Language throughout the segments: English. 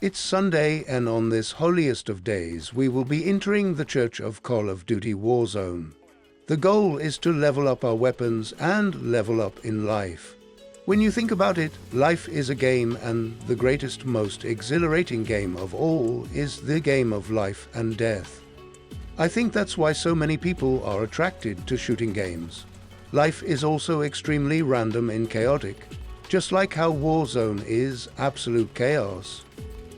It's Sunday, and on this holiest of days, we will be entering the Church of Call of Duty Warzone. The goal is to level up our weapons and level up in life. When you think about it, life is a game, and the greatest, most exhilarating game of all is the game of life and death. I think that's why so many people are attracted to shooting games. Life is also extremely random and chaotic, just like how Warzone is absolute chaos.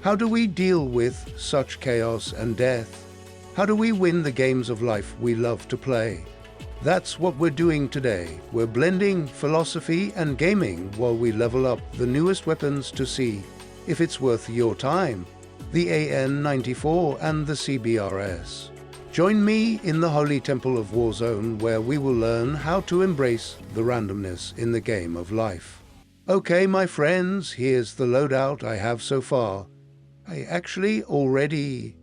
How do we deal with such chaos and death? How do we win the games of life we love to play? That's what we're doing today. We're blending philosophy and gaming while we level up the newest weapons to see if it's worth your time. The AN94 and the CBRS. Join me in the Holy Temple of Warzone, where we will learn how to embrace the randomness in the game of life. Okay, my friends, here's the loadout I have so far. I actually already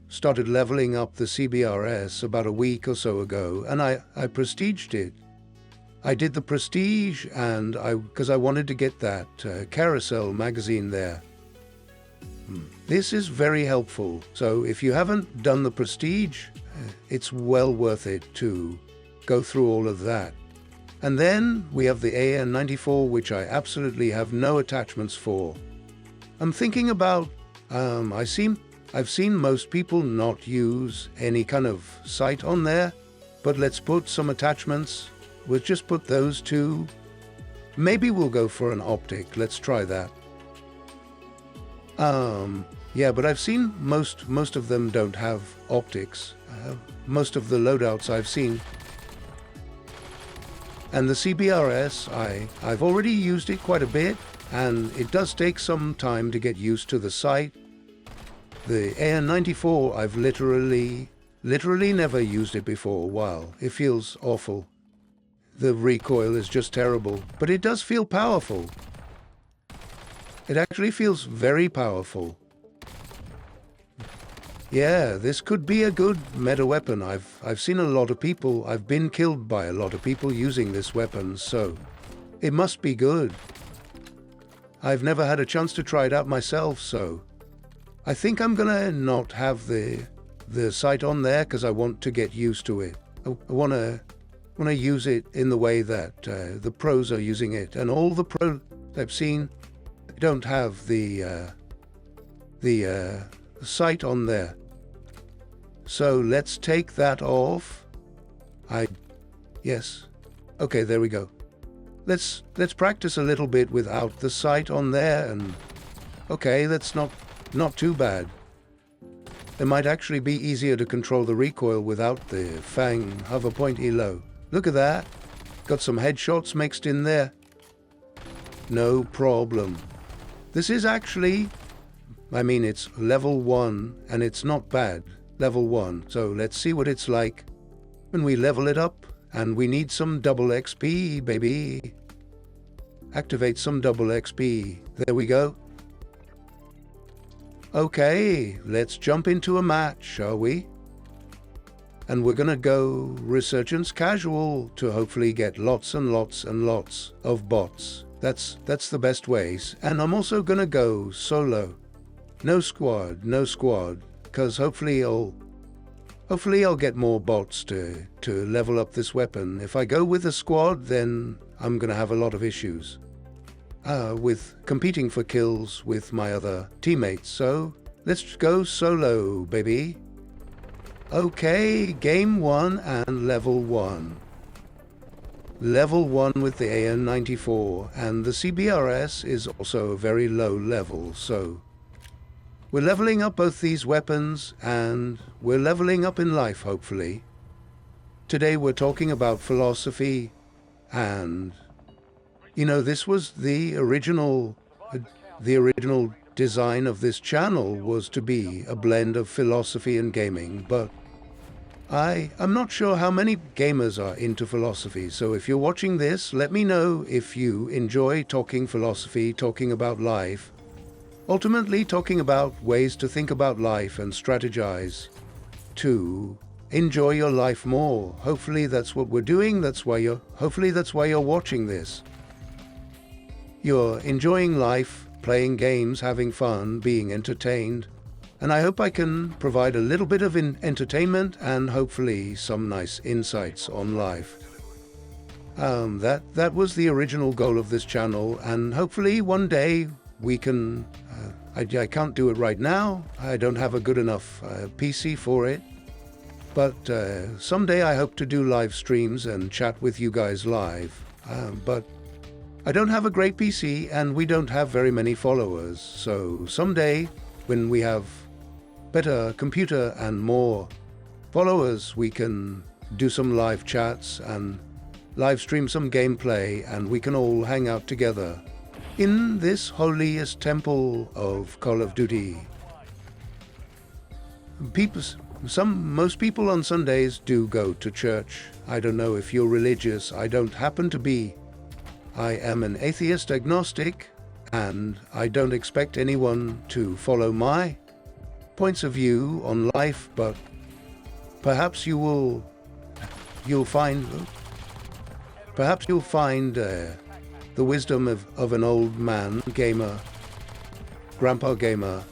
started leveling up the CBRS about a week or so ago, and I prestiged it. I did the prestige, and because I wanted to get that carousel magazine there. This is very helpful, so if you haven't done the prestige, it's well worth it to go through all of that. And then we have the AN94, which I absolutely have no attachments for. I'm thinking about I've seen most people not use any kind of sight on there, but let's put some attachments. We'll just put those two. Maybe we'll go for an optic. Let's try that. Yeah, but I've seen most of them don't have optics. Most of the loadouts I've seen. And the CBRS, I've already used it quite a bit, and it does take some time to get used to the sight. The AN94, I've literally never used it before. Wow, it feels awful. The recoil is just terrible, but it does feel powerful. It actually feels very powerful. Yeah, this could be a good meta weapon. I've seen a lot of people, I've been killed by a lot of people using this weapon, so it must be good. I've never had a chance to try it out myself, so I think I'm gonna not have the sight on there because I want to get used to it. I wanna use it in the way that the pros are using it, and all the pros I've seen don't have the sight on there. So let's take that off. Yes. Okay, there we go. Let's practice a little bit without the sight on there, and okay, that's not too bad. It might actually be easier to control the recoil without the Fang hover point elo. Look at that. Got some headshots mixed in there. No problem. This is actually, it's level 1, and it's not bad. Level 1. So let's see what it's like when we level it up. And we need some double XP, baby. Activate some double XP. There we go. Okay, let's jump into a match, shall we? And we're gonna go Resurgence Casual to hopefully get lots and lots and lots of bots. That's the best ways. And I'm also gonna go solo. No squad, because hopefully I'll get more bots to level up this weapon. If I go with a squad, then I'm gonna have a lot of issues with competing for kills with my other teammates. So let's go solo, baby. Okay, game 1 and level 1. Level 1 with the AN94, and the CBRS is also a very low level, so we're leveling up both these weapons, and we're leveling up in life, hopefully. Today we're talking about philosophy, and this was the original design of this channel was to be a blend of philosophy and gaming, but I'm not sure how many gamers are into philosophy, so if you're watching this, let me know if you enjoy talking philosophy, talking about life, ultimately talking about ways to think about life and strategize to enjoy your life more. Hopefully that's what we're doing. Hopefully that's why you're watching this. You're enjoying life playing games, having fun, being entertained. And I hope I can provide a little bit of entertainment and hopefully some nice insights on life. That was the original goal of this channel, and hopefully one day we can... I can't do it right now. I don't have a good enough PC for it. But someday I hope to do live streams and chat with you guys live. But I don't have a great PC and we don't have very many followers. So someday when we have better computer and more followers, we can do some live chats and live stream some gameplay, and we can all hang out together in this holiest temple of Call of Duty. Most people on Sundays do go to church. I don't know if you're religious. I don't happen to be. I am an atheist agnostic, and I don't expect anyone to follow my points of view on life, but perhaps you'll find the wisdom of an old man gamer, grandpa gamer.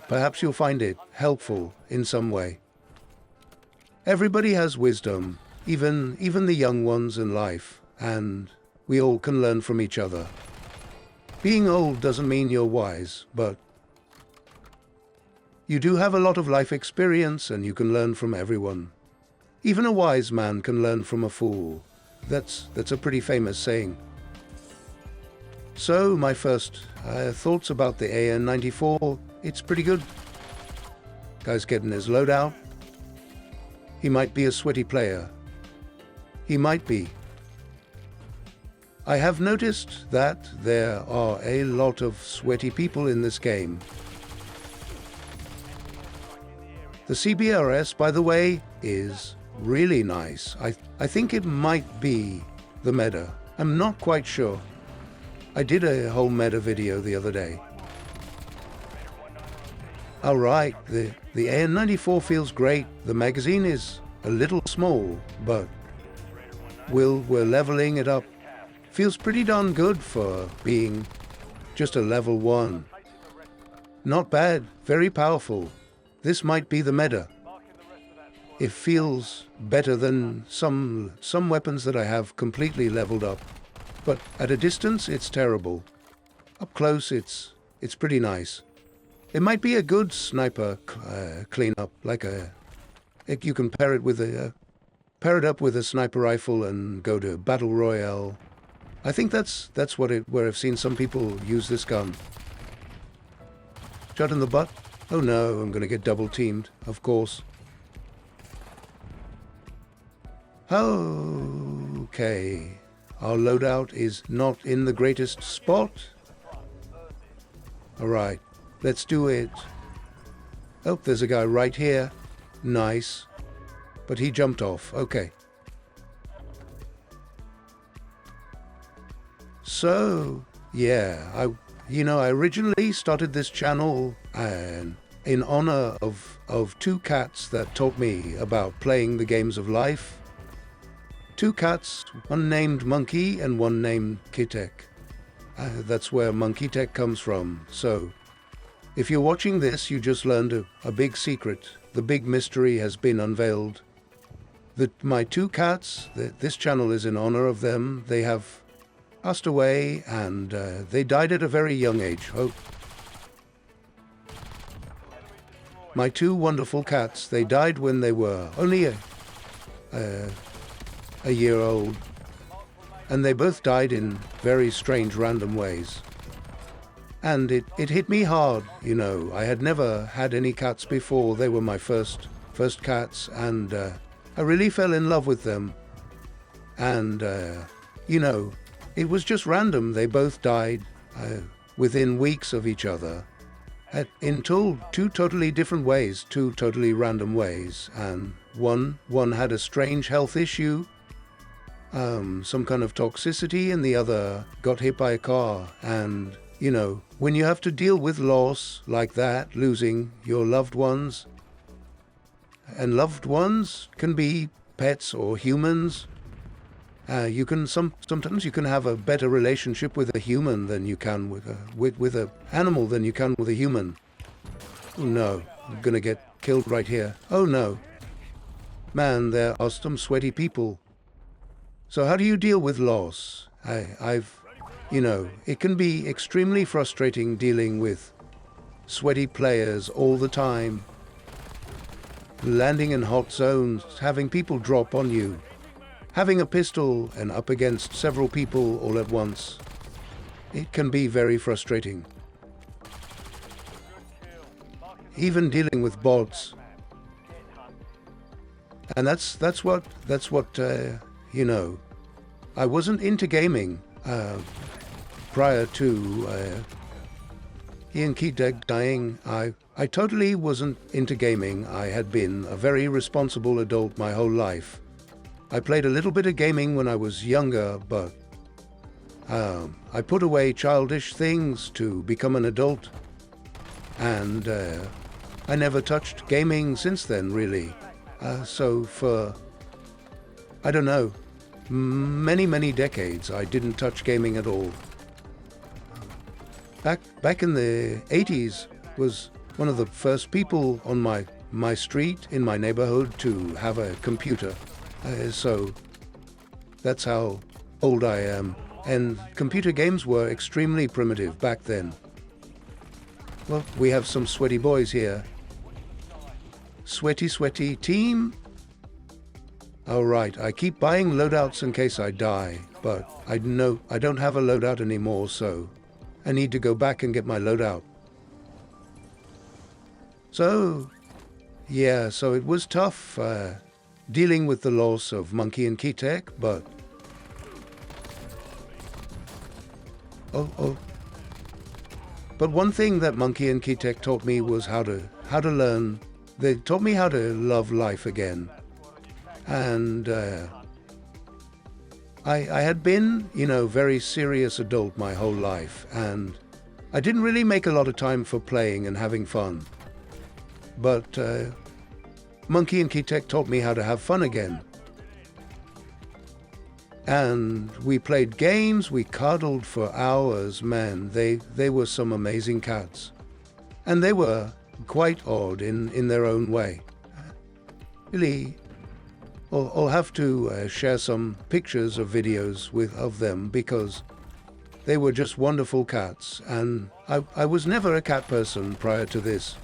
Perhaps you'll find it helpful in some way. Everybody has wisdom, even the young ones in life, and we all can learn from each other. Being old doesn't mean you're wise, but you do have a lot of life experience and you can learn from everyone. Even a wise man can learn from a fool. That's a pretty famous saying. So my first thoughts about the AN94, it's pretty good. Guy's getting his loadout. He might be a sweaty player. He might be. I have noticed that there are a lot of sweaty people in this game. The CBRS, by the way, is really nice. I think it might be the meta. I'm not quite sure. I did a whole meta video the other day. Alright, the AN94 feels great. The magazine is a little small, but we're leveling it up. Feels pretty darn good for being just a level 1. Not bad, very powerful. This might be the meta. It feels better than some weapons that I have completely leveled up. But at a distance, it's terrible. Up close, it's pretty nice. It might be a good sniper cleanup, like you can pair it up with a sniper rifle and go to battle royale. I think that's where I've seen some people use this gun. Shot in the butt. Oh no, I'm gonna get double teamed, of course. Okay. Our loadout is not in the greatest spot. Alright, let's do it. Oh, there's a guy right here. Nice. But he jumped off. Okay. So, yeah, I originally started this channel in honor of two cats that taught me about playing the games of life. Two cats, one named Monkey and one named Kitek. That's where Monkey Tech comes from. So, if you're watching this, you just learned a big secret. The big mystery has been unveiled. My two cats, this channel is in honor of them. They have passed away and they died at a very young age. Oh. My two wonderful cats, they died when they were only a year old, and they both died in very strange random ways. And it hit me hard, you know. I had never had any cats before. They were my first cats, and I really fell in love with them. And you know, it was just random. They both died within weeks of each other in two totally different ways, two totally random ways. And one had a strange health issue, some kind of toxicity, and the other got hit by a car. And, you know, when you have to deal with loss like that, losing your loved ones, and loved ones can be pets or humans, You can sometimes you can have a better relationship with a human than you can with a animal than you can with a human. Oh no, I'm gonna get killed right here. Oh no. Man, there are some sweaty people. So how do you deal with loss? It can be extremely frustrating dealing with sweaty players all the time. Landing in hot zones, having people drop on you, having a pistol and up against several people all at once. It can be very frustrating. Even dealing with bots. And that's what I wasn't into gaming prior to Ian Keatek dying. I totally wasn't into gaming. I had been a very responsible adult my whole life. I played a little bit of gaming when I was younger, but I put away childish things to become an adult, and I never touched gaming since then, really. So for, I don't know, many decades I didn't touch gaming at all. Back in the 80s was one of the first people on my street in my neighborhood to have a computer. So that's how old I am. And computer games were extremely primitive back then. Well, we have some sweaty boys here. Sweaty team? Alright, I keep buying loadouts in case I die, but I know I don't have a loadout anymore, so I need to go back and get my loadout. So, yeah, so it was tough dealing with the loss of Monkey and Keatek, but But one thing that Monkey and Keatek taught me was how to learn. They taught me how to love life again. And I had been, very serious adult my whole life, and I didn't really make a lot of time for playing and having fun. But Monkey and Keatek taught me how to have fun again. And we played games, we cuddled for hours, man. They were some amazing cats. And they were quite odd in their own way. Really, I'll have to share some pictures or videos of them, because they were just wonderful cats, and I was never a cat person prior to this.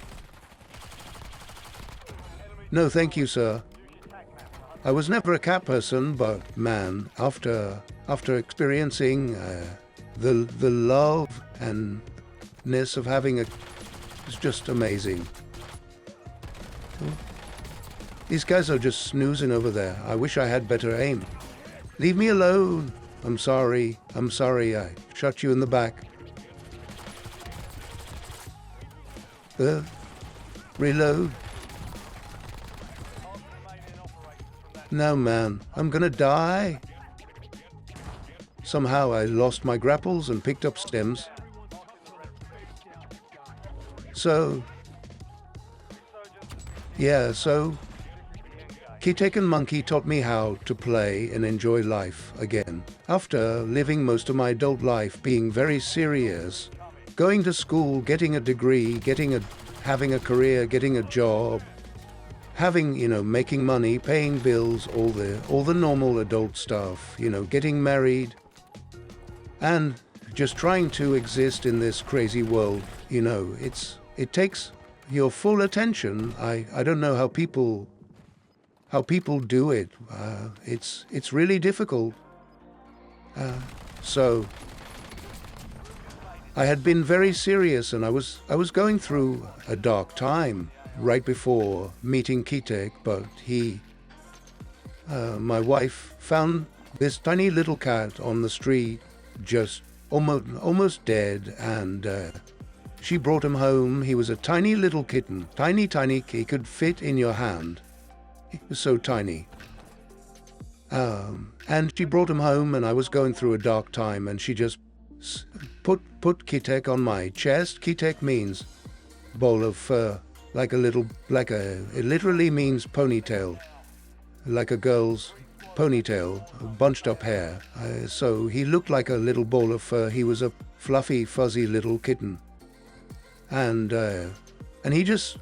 No, thank you, sir. I was never a cat person, but man, after experiencing the love and ness of having it's just amazing. These guys are just snoozing over there. I wish I had better aim. Leave me alone. I'm sorry. I shot you in the back. Reload. No, man, I'm gonna die. Somehow I lost my grapples and picked up stems. So Keatek and Monkey taught me how to play and enjoy life again. After living most of my adult life being very serious, going to school, getting a degree, having a career, getting a job, having, making money, paying bills, all the normal adult stuff, getting married, and just trying to exist in this crazy world. It takes your full attention. I don't know how people do it. It's really difficult. So I had been very serious, and I was going through a dark time right before meeting Keatek, but my wife found this tiny little cat on the street, just almost dead, and she brought him home. He was a tiny little kitten, tiny, he could fit in your hand. He was so tiny. And she brought him home, and I was going through a dark time, and she just put Keatek on my chest. Keatek means ball of fur. It literally means ponytail, like a girl's ponytail, bunched up hair, so he looked like a little ball of fur. He was a fluffy, fuzzy little kitten. And he just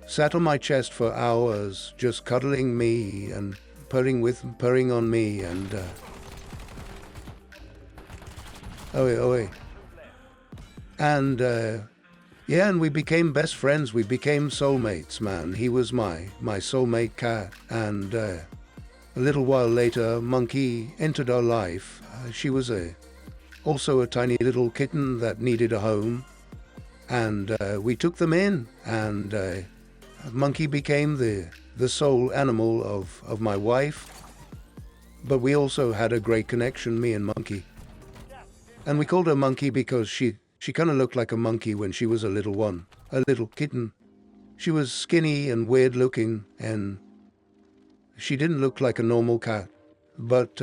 sat on my chest for hours, just cuddling me and purring on me, and and yeah, and we became best friends. We became soulmates, man. He was my soulmate cat. And a little while later, Monkey entered our life. She was also a tiny little kitten that needed a home. And we took them in, and Monkey became the sole animal of my wife. But we also had a great connection, me and Monkey. And we called her Monkey because she kind of looked like a monkey when she was a little one, a little kitten. She was skinny and weird looking, and she didn't look like a normal cat, but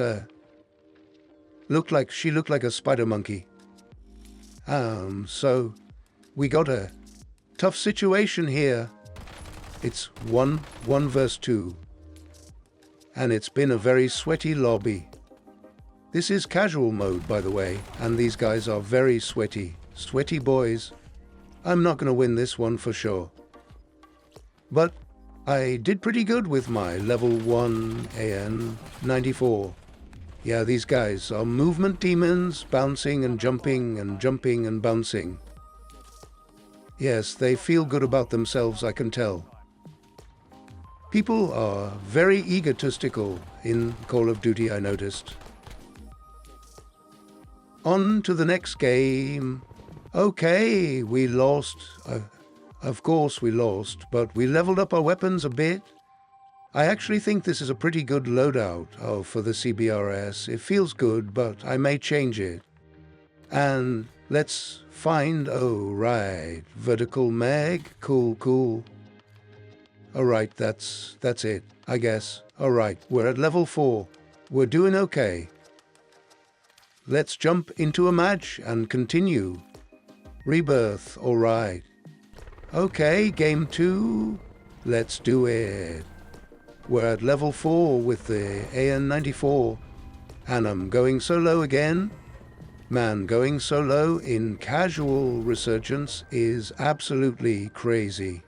she looked like a spider monkey. So we got a tough situation here. It's 1 versus 2, and it's been a very sweaty lobby. This is casual mode, by the way, and these guys are very sweaty boys. I'm not going to win this one for sure. But I did pretty good with my level 1 AN94. Yeah, these guys are movement demons, bouncing and jumping and jumping and bouncing. Yes, they feel good about themselves, I can tell. People are very egotistical in Call of Duty, I noticed. On to the next game. Okay, we lost. Of course we lost, but we leveled up our weapons a bit. I actually think this is a pretty good loadout for the CBRS. It feels good, but I may change it. And let's find, right, vertical mag, cool. Alright, that's it, I guess. Alright, we're at level 4. We're doing okay. Let's jump into a match and continue. Rebirth, alright. Okay, game 2. Let's do it. We're at level 4 with the AN94. And I'm going solo again. Man, going solo in casual resurgence is absolutely crazy.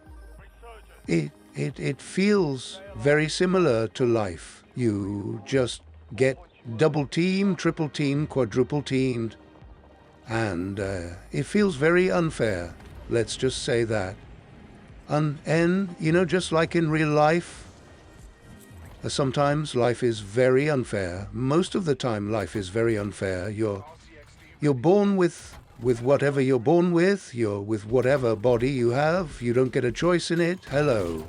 It feels very similar to life. You just get double teamed, triple teamed, quadruple teamed, and it feels very unfair. Let's just say that. And you know, just like in real life, sometimes life is very unfair. Most of the time, life is very unfair. You're born with whatever you're born with. You're with whatever body you have. You don't get a choice in it. Hello.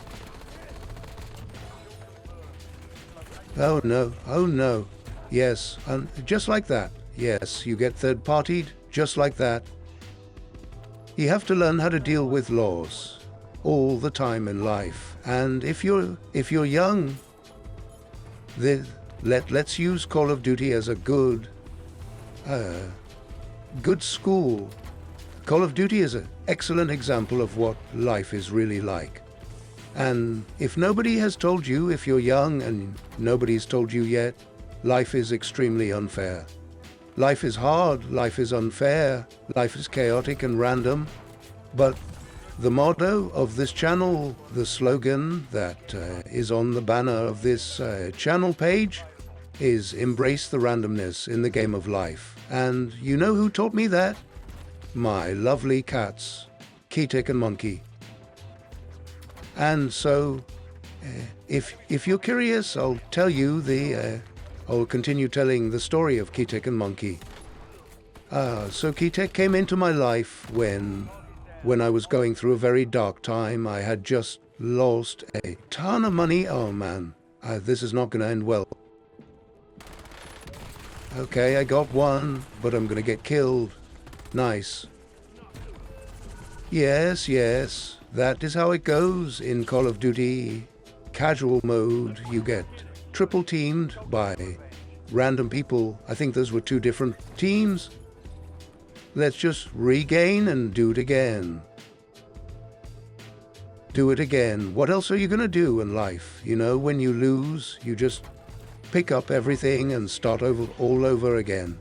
Oh no. Yes, and just like that. Yes, you get third-partied, just like that. You have to learn how to deal with loss all the time in life. And if you're young, let's use Call of Duty as a good school. Call of Duty is an excellent example of what life is really like. And if nobody has told you, if you're young and nobody's told you yet, life is extremely unfair. Life is hard, life is unfair, life is chaotic and random. But the motto of this channel, the slogan that is on the banner of this channel page, is embrace the randomness in the game of life. And you know who taught me that? My lovely cats, Keytick and Monkey. And so, if you're curious, I'll tell you I'll continue telling the story of Keytick and Monkey. So Keytick came into my life when I was going through a very dark time. I had just lost a ton of money. Oh man, this is not going to end well. Okay, I got one, but I'm going to get killed. Nice. Yes, that is how it goes in Call of Duty casual mode. You get triple teamed by random people. I think those were 2 different teams. Let's just regain and do it again. Do it again. What else are you going to do in life? You know, when you lose, you just pick up everything and start all over again.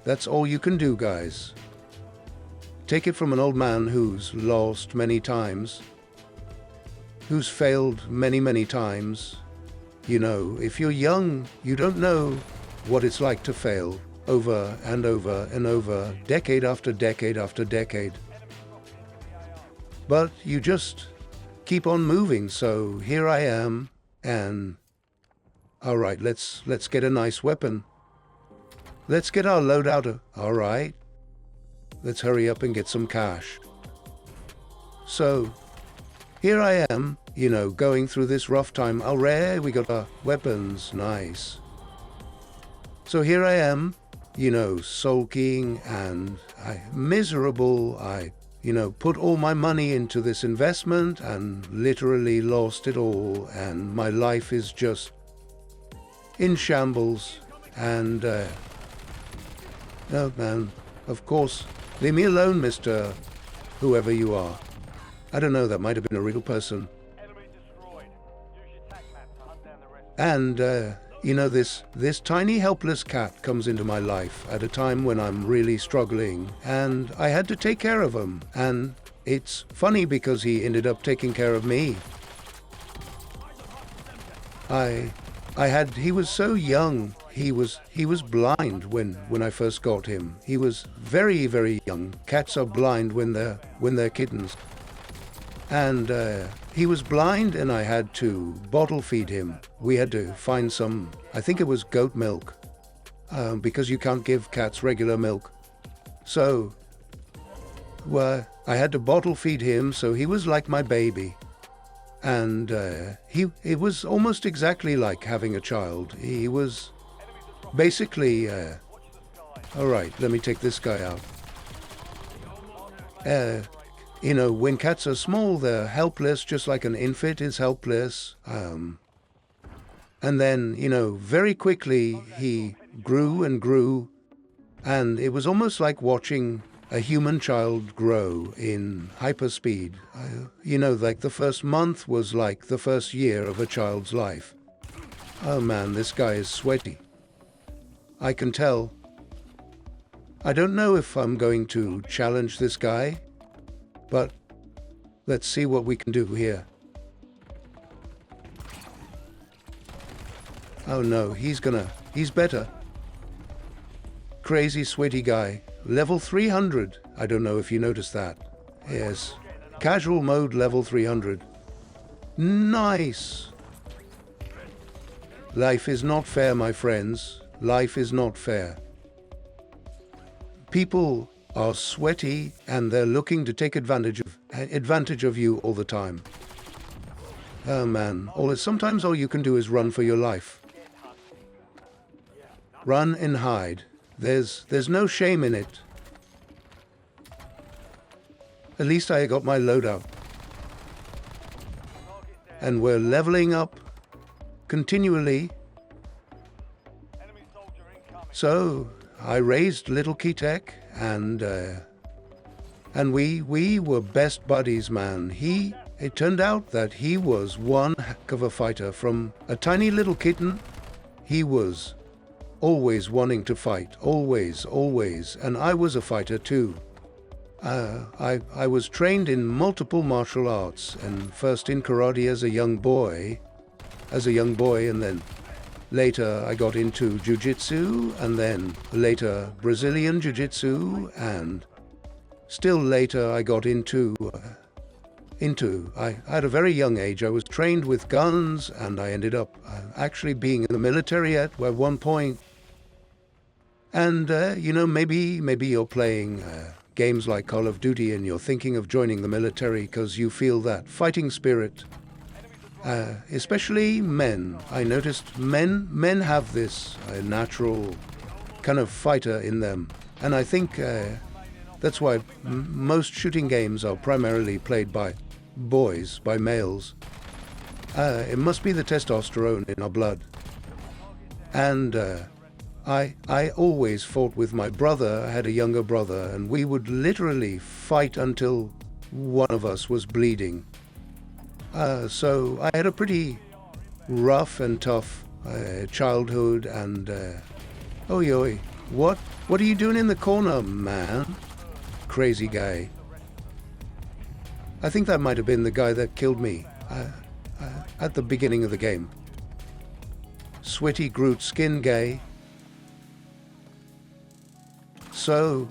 That's all you can do, guys. Take it from an old man who's lost many times, who's failed many, many times. You know, if you're young, you don't know what it's like to fail over and over and over, decade after decade after decade. But you just keep on moving. So here I am, and all right, let's get a nice weapon. Let's get our loadout. All right, let's hurry up and get some cash. So here I am, you know, going through this rough time. Oh, rare, we got our weapons, nice. So here I am, you know, sulking and miserable. I put all my money into this investment and literally lost it all, and my life is just in shambles. And oh man, of course, leave me alone, Mr. Whoever you are. I don't know, that might have been a real person. And you know, this tiny helpless cat comes into my life at a time when I'm really struggling, and I had to take care of him. And it's funny because he ended up taking care of me. He was so young. He was blind when I first got him. He was very, very young. Cats are blind when they're kittens. And he was blind, and I had to bottle feed him. We had to find some, I think it was goat milk, because you can't give cats regular milk. So, well, I had to bottle feed him, so he was like my baby. And it was almost exactly like having a child. He was basically, all right, let me take this guy out. You know, when cats are small, they're helpless, just like an infant is helpless. And then, you know, very quickly he grew and grew, and it was almost like watching a human child grow in hyperspeed. You know, like the first month was like the first year of a child's life. Oh man, this guy is sweaty. I can tell. I don't know if I'm going to challenge this guy, but let's see what we can do here. Oh no, he's better. Crazy sweaty guy. Level 300. I don't know if you noticed that. Yes. Casual mode level 300. Nice. Life is not fair, my friends. Life is not fair. People are sweaty, and they're looking to take advantage of you all the time. Oh man, sometimes all you can do is run for your life. Run and hide. There's no shame in it. At least I got my loadout. And we're leveling up continually. So I raised little Kitek, and we were best buddies, man. It turned out that he was one heck of a fighter. From a tiny little kitten, he was always wanting to fight, always, and I was a fighter too. I was trained in multiple martial arts, and first in karate as a young boy, and then later I got into jiu-jitsu, and then later Brazilian jiu-jitsu, and still later I got into at a very young age, I was trained with guns, and I ended up actually being in the military at one point. And, you know, maybe you're playing games like Call of Duty and you're thinking of joining the military because you feel that fighting spirit. Especially men. I noticed men have this natural kind of fighter in them. And I think that's why most shooting games are primarily played by boys, by males. It must be the testosterone in our blood. And I always fought with my brother. I had a younger brother, and we would literally fight until one of us was bleeding. So I had a pretty rough and tough childhood and... Oi, oi, what are you doing in the corner, man? Crazy guy. I think that might have been the guy that killed me at the beginning of the game. Sweaty Groot skin gay. So...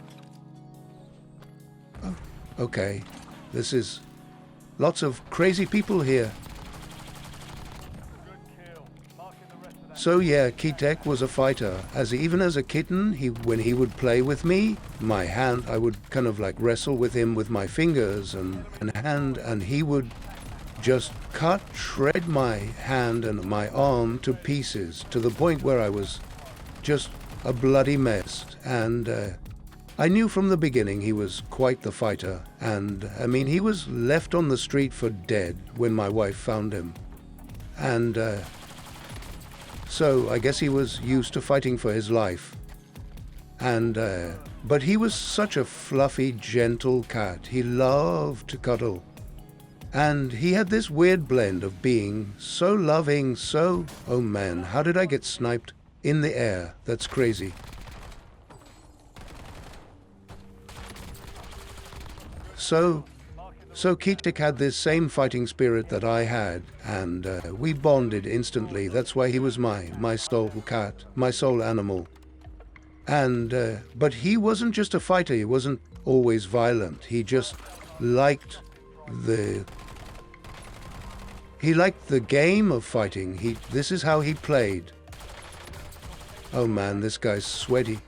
Oh, okay. This is... Lots of crazy people here. So yeah, Kitek was a fighter. Even as a kitten, when he would play with me, my hand, I would kind of like wrestle with him with my fingers and hand, and he would just shred my hand and my arm to pieces, to the point where I was just a bloody mess. And I knew from the beginning he was quite the fighter. And I mean, he was left on the street for dead when my wife found him. And so I guess he was used to fighting for his life. And but he was such a fluffy, gentle cat. He loved to cuddle. And he had this weird blend of being so loving, so... Oh man, how did I get sniped in the air? That's crazy. So Kitek had this same fighting spirit that I had, and we bonded instantly. That's why he was my soul cat, my soul animal. And but he wasn't just a fighter. He wasn't always violent. He just liked the game of fighting. This is how he played. Oh man, this guy's sweaty.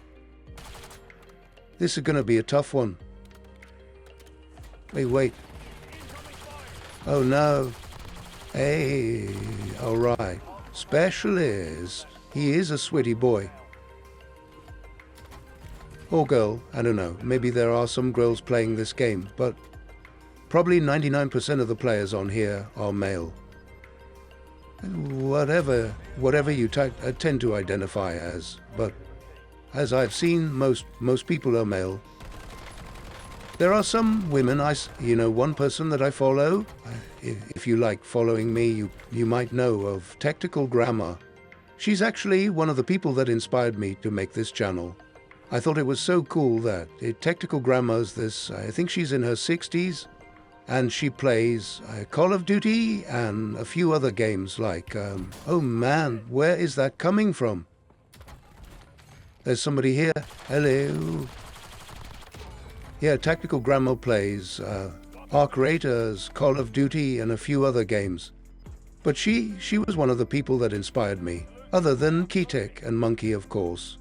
This is gonna be a tough one. Wait. Oh no. Hey, alright. Specialist. He is a sweaty boy. Or girl, I don't know. Maybe there are some girls playing this game, but probably 99% of the players on here are male. Whatever you tend to identify as, but as I've seen, most people are male. There are some women, one person that I follow, if you like following me, you might know of Tactical Grammar. She's actually one of the people that inspired me to make this channel. I thought it was so cool that Tactical Grammar's this, I think she's in her 60s, and she plays Call of Duty and a few other games like, oh man, where is that coming from? There's somebody here. Hello. Yeah, Tactical Grammar plays Arc Raiders, Call of Duty, and a few other games. But she was one of the people that inspired me, other than Kitek and Monkey, of course.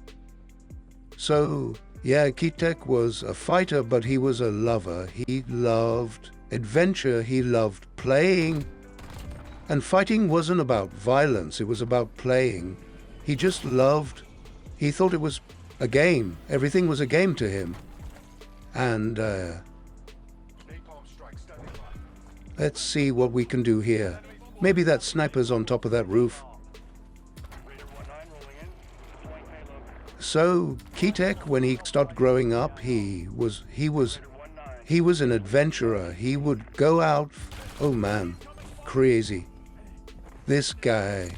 So, yeah, Kitek was a fighter, but he was a lover. He loved adventure, he loved playing. And fighting wasn't about violence, it was about playing. He just loved, he thought it was a game. Everything was a game to him. And let's see what we can do here. Maybe that sniper's on top of that roof. So Kitek, when he started growing up, he was an adventurer. He would go out. Oh man, crazy. This guy.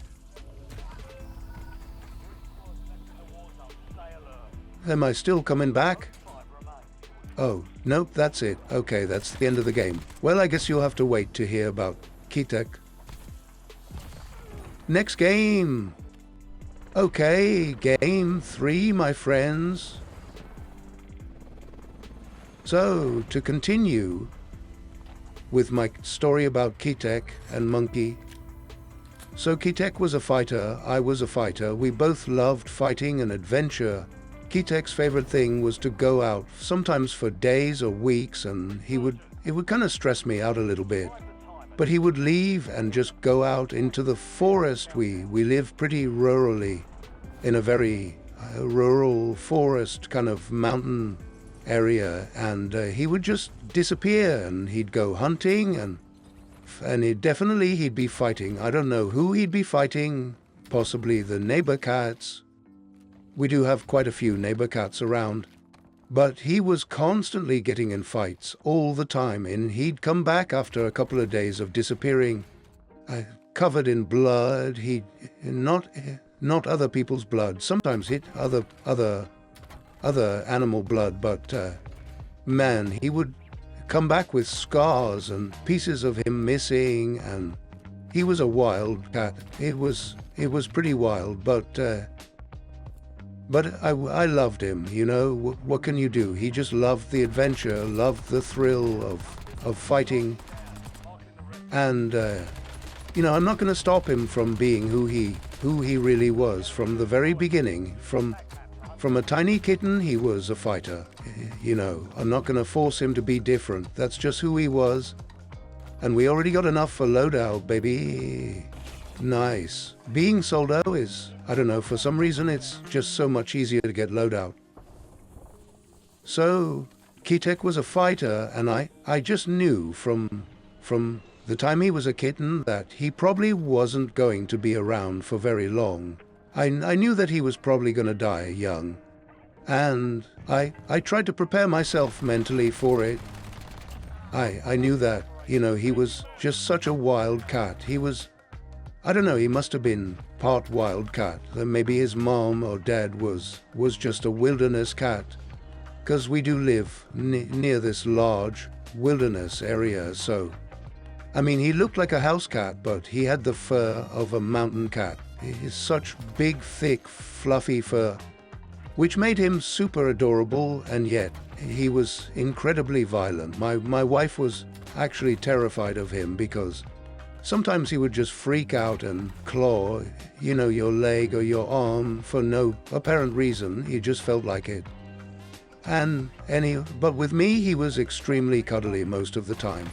Am I still coming back? Oh, nope, that's it. Okay, that's the end of the game. Well, I guess you'll have to wait to hear about Kitek. Next game. Okay, game 3, my friends. So, to continue with my story about Kitek and Monkey. So Kitek was a fighter, I was a fighter. We both loved fighting and adventure. Kitek's favorite thing was to go out, sometimes for days or weeks, and it would kind of stress me out a little bit. But he would leave and just go out into the forest. We live pretty rurally, in a very rural forest kind of mountain area, and he would just disappear, and he'd go hunting, and he'd be fighting. I don't know who he'd be fighting, possibly the neighbor cats. We do have quite a few neighbor cats around. But he was constantly getting in fights all the time, and he'd come back after a couple of days of disappearing. covered in blood. He not other people's blood. Sometimes hit other animal blood, but man, he would come back with scars and pieces of him missing, and he was a wild cat. It was pretty wild, but I loved him. You know, what can you do? He just loved the adventure, loved the thrill of fighting, and you know, I'm not going to stop him from being who he really was from the very beginning. From a tiny kitten, he was a fighter. You know, I'm not going to force him to be different. That's just who he was. And we already got enough for loadout, baby. Nice. Being soldo is, I don't know, for some reason it's just so much easier to get loadout. So, Kitek was a fighter, and I just knew from the time he was a kitten that he probably wasn't going to be around for very long. I knew that he was probably going to die young. And I tried to prepare myself mentally for it. I knew that, you know, he was just such a wild cat. He was, I don't know, he must have been part wild cat. Maybe his mom or dad was just a wilderness cat. Because we do live near this large wilderness area, so... I mean, he looked like a house cat, but he had the fur of a mountain cat. He's such big, thick, fluffy fur, which made him super adorable, and yet he was incredibly violent. My wife was actually terrified of him because sometimes he would just freak out and claw, you know, your leg or your arm for no apparent reason. He just felt like it. But with me, he was extremely cuddly most of the time.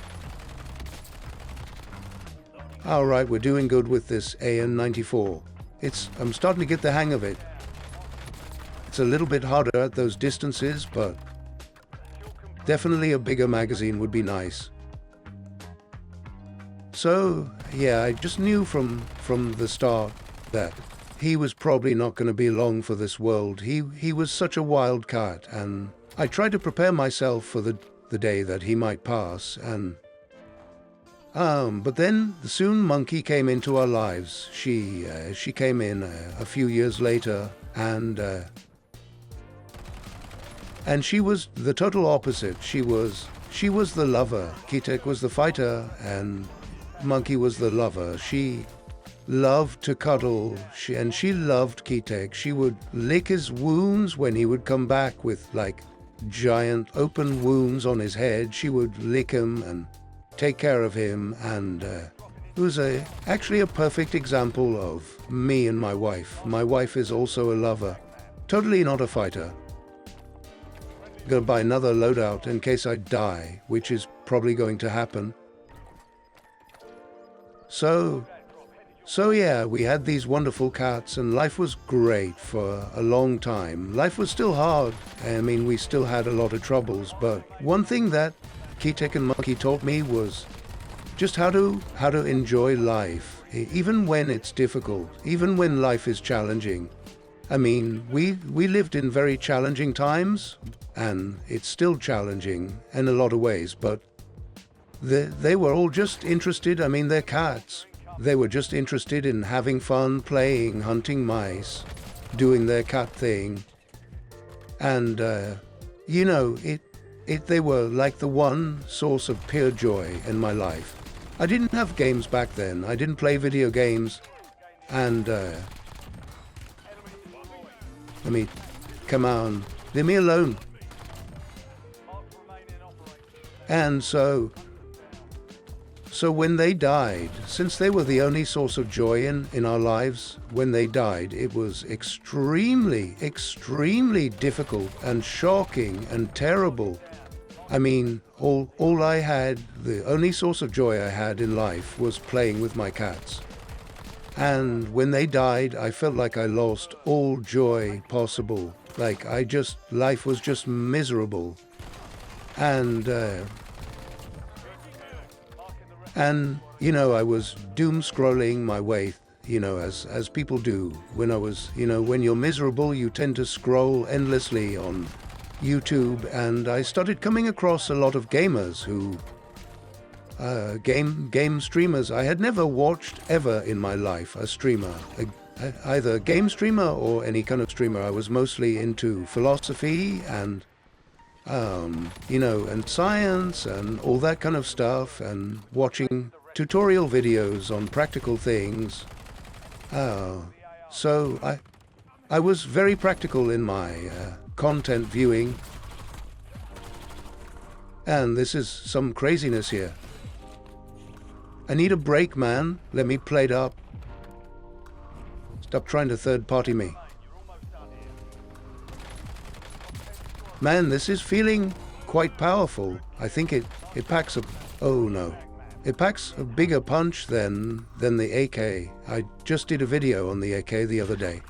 All right, we're doing good with this AN94. I'm starting to get the hang of it. It's a little bit harder at those distances, but definitely a bigger magazine would be nice. So, yeah, I just knew from the start that he was probably not going to be long for this world. He was such a wild cat, and I tried to prepare myself for the day that he might pass, and... but then soon Monkey came into our lives. She came in a few years later, and she was the total opposite. She was the lover. Kitek was the fighter, and Monkey was the lover. She loved to cuddle, and she loved Kitek. She would lick his wounds when he would come back with like giant open wounds on his head. She would lick him and take care of him, and it was actually a perfect example of me and my wife. My wife is also a lover, totally not a fighter. Gonna buy another loadout in case I die, which is probably going to happen. So yeah, we had these wonderful cats, and life was great for a long time. Life was still hard. I mean, we still had a lot of troubles, but one thing that Kitek and Monkey taught me was just how to enjoy life, even when it's difficult, even when life is challenging. I mean, we lived in very challenging times, and it's still challenging in a lot of ways, but they were all just interested. I mean, they're cats. They were just interested in having fun, playing, hunting mice, doing their cat thing. And, you know, they were like the one source of pure joy in my life. I didn't have games back then. I didn't play video games. And, come on, leave me alone. And so when they died, since they were the only source of joy in our lives, when they died, it was extremely, extremely difficult and shocking and terrible. I mean, all I had, the only source of joy I had in life was playing with my cats. And when they died, I felt like I lost all joy possible. Like life was just miserable. And, you know, I was doom scrolling my way, you know, as people do. When I was, you know, when you're miserable, you tend to scroll endlessly on YouTube, and I started coming across a lot of gamers who, game streamers. I had never watched ever in my life a streamer, either game streamer or any kind of streamer. I was mostly into philosophy and and science and all that kind of stuff, and watching tutorial videos on practical things. So I was very practical in my content viewing. And this is some craziness here. I need a break, man. Let me plate up. Stop trying to third-party me. Man, this is feeling quite powerful. I think it packs a... Oh no. It packs a bigger punch than the AK. I just did a video on the AK the other day.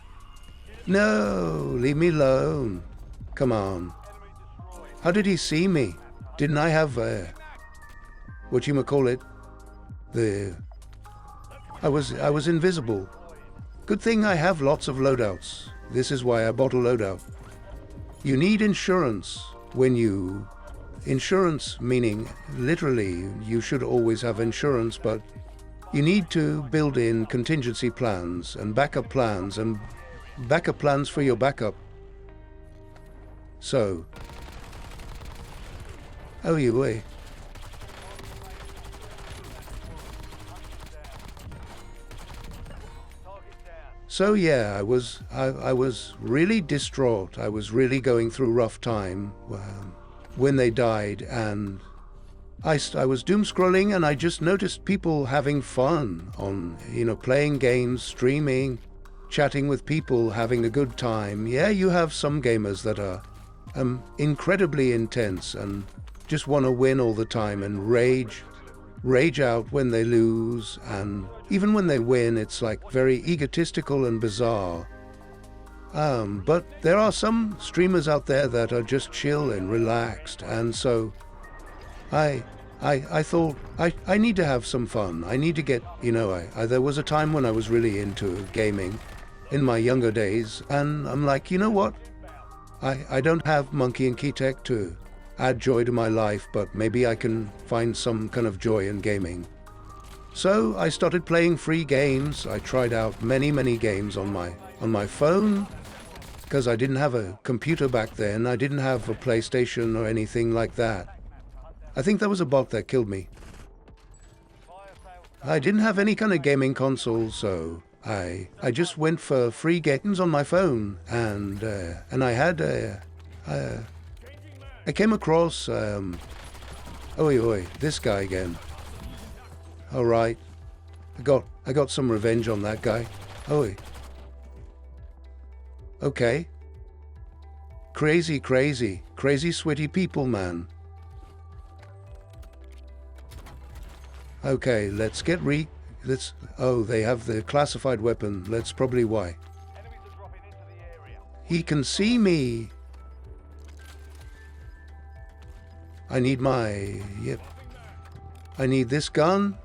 No, leave me alone. Come on. How did he see me? Didn't I have whatchamacallit? I was invisible. Good thing I have lots of loadouts. This is why I bought a loadout. You need insurance when you... Insurance meaning, literally, you should always have insurance, but you need to build in contingency plans and backup plans for your backup. So... Oh, you way. So yeah, I was really distraught. I was really going through a rough time when they died, and I was doom scrolling, and I just noticed people having fun on, playing games, streaming, chatting with people, having a good time. Yeah, you have some gamers that are incredibly intense and just want to win all the time and rage out when they lose, and even when they win, it's like very egotistical and bizarre. But there are some streamers out there that are just chill and relaxed, and so I thought I need to have some fun. I need to get, there was a time when I was really into gaming in my younger days, and I'm like, you know what? I don't have Monkey and Keytech to add joy to my life, but maybe I can find some kind of joy in gaming. So I started playing free games. I tried out many games on my phone, because I didn't have a computer back then. I didn't have a PlayStation or anything like that. I think that was a bot that killed me. I didn't have any kind of gaming console, so I just went for free games on my phone, and I had I came across this guy again. All right, I got some revenge on that guy. Okay. Crazy sweaty people, man. Okay, let's get oh, they have the classified weapon. That's probably why. He can see me. I need I need this gun.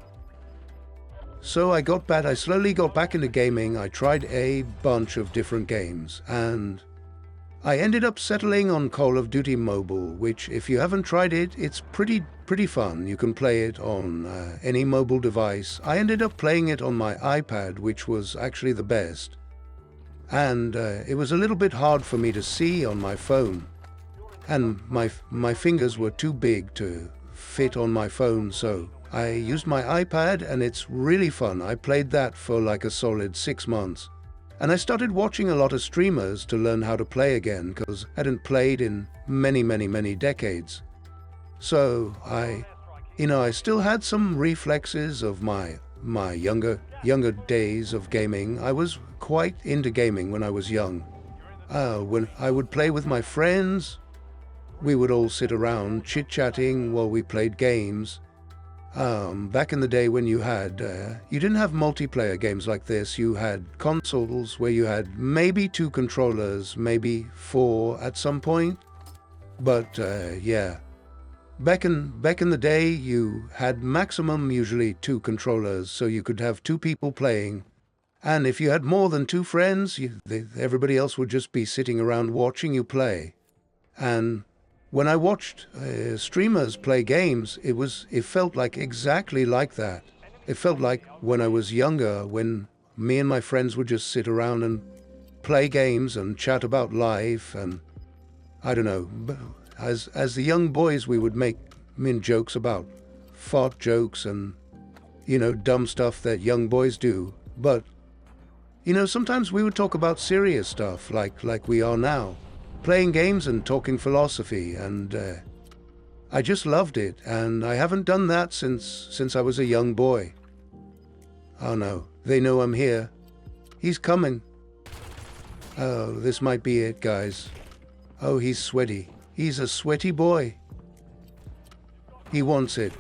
So I slowly got back into gaming. I tried a bunch of different games, and I ended up settling on Call of Duty Mobile, which, if you haven't tried it, it's pretty fun. You can play it on any mobile device. I ended up playing it on my iPad, which was actually the best. And it was a little bit hard for me to see on my phone. And my fingers were too big to fit on my phone, so I used my iPad, and it's really fun. I played that for like a solid 6 months. And I started watching a lot of streamers to learn how to play again, because I hadn't played in many decades. So I still had some reflexes of my younger days of gaming. I was quite into gaming when I was young. When I would play with my friends, we would all sit around chit-chatting while we played games. Back in the day when you didn't have multiplayer games like this. You had consoles where you had maybe 2 controllers, maybe 4 at some point. But yeah, back in the day, you had maximum usually 2 controllers, so you could have 2 people playing. And if you had more than 2 friends, everybody else would just be sitting around watching you play. And When I watched streamers play games, it felt like exactly like that. It felt like when I was younger, when me and my friends would just sit around and play games and chat about life, and I don't know, as the young boys we would make jokes about fart jokes and, dumb stuff that young boys do. But, sometimes we would talk about serious stuff like we are now, playing games and talking philosophy, and I just loved it, and I haven't done that since I was a young boy. Oh no, they know I'm here. He's coming. Oh, this might be it, guys. Oh, he's sweaty. He's a sweaty boy. He wants it.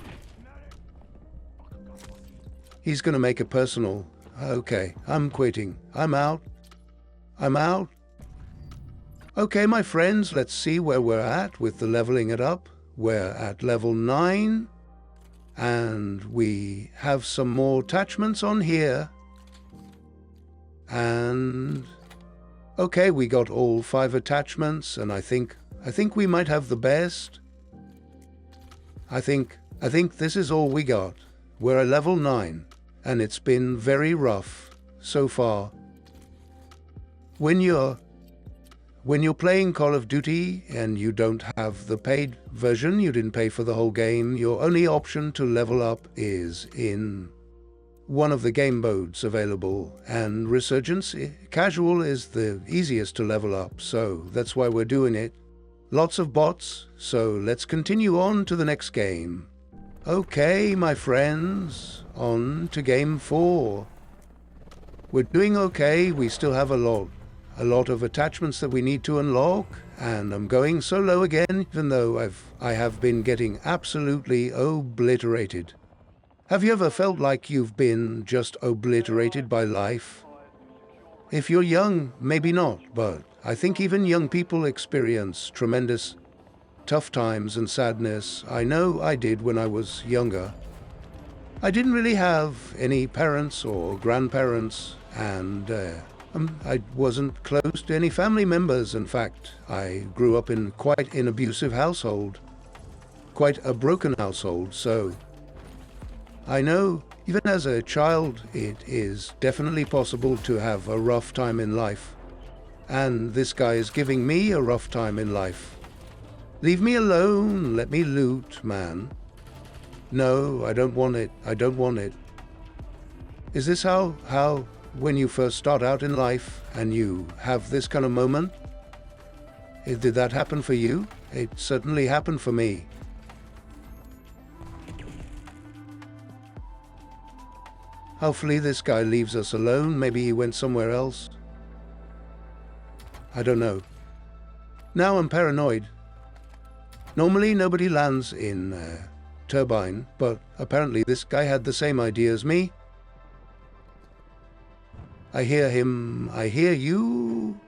He's gonna make it personal. Okay, I'm quitting. I'm out. I'm out. Okay, my friends, let's see where we're at with the leveling it up. We're at level 9. And we have some more attachments on here. And okay, we got all 5 attachments, and I think we might have the best. I think this is all we got. We're at level 9, and it's been very rough so far. When you're playing Call of Duty and you don't have the paid version, you didn't pay for the whole game, your only option to level up is in one of the game modes available, and Resurgence Casual is the easiest to level up, so that's why we're doing it. Lots of bots, so let's continue on to the next game. Okay, my friends, on to game 4. We're doing okay, we still have a lot of attachments that we need to unlock, and I'm going solo again, even though I have been getting absolutely obliterated. Have you ever felt like you've been just obliterated by life? If you're young, maybe not, but I think even young people experience tremendous tough times and sadness. I know I did when I was younger. I didn't really have any parents or grandparents, and I wasn't close to any family members. In fact, I grew up in quite an abusive household, quite a broken household, so I know even as a child it is definitely possible to have a rough time in life. And this guy is giving me a rough time in life. Leave me alone, let me loot, man. No, I don't want it, I don't want it. Is this how when you first start out in life and you have this kind of moment? Did that happen for you? It certainly happened for me. Hopefully this guy leaves us alone. Maybe he went somewhere else. I don't know. Now I'm paranoid. Normally nobody lands in Turbine, but apparently this guy had the same idea as me. I hear him. I hear you.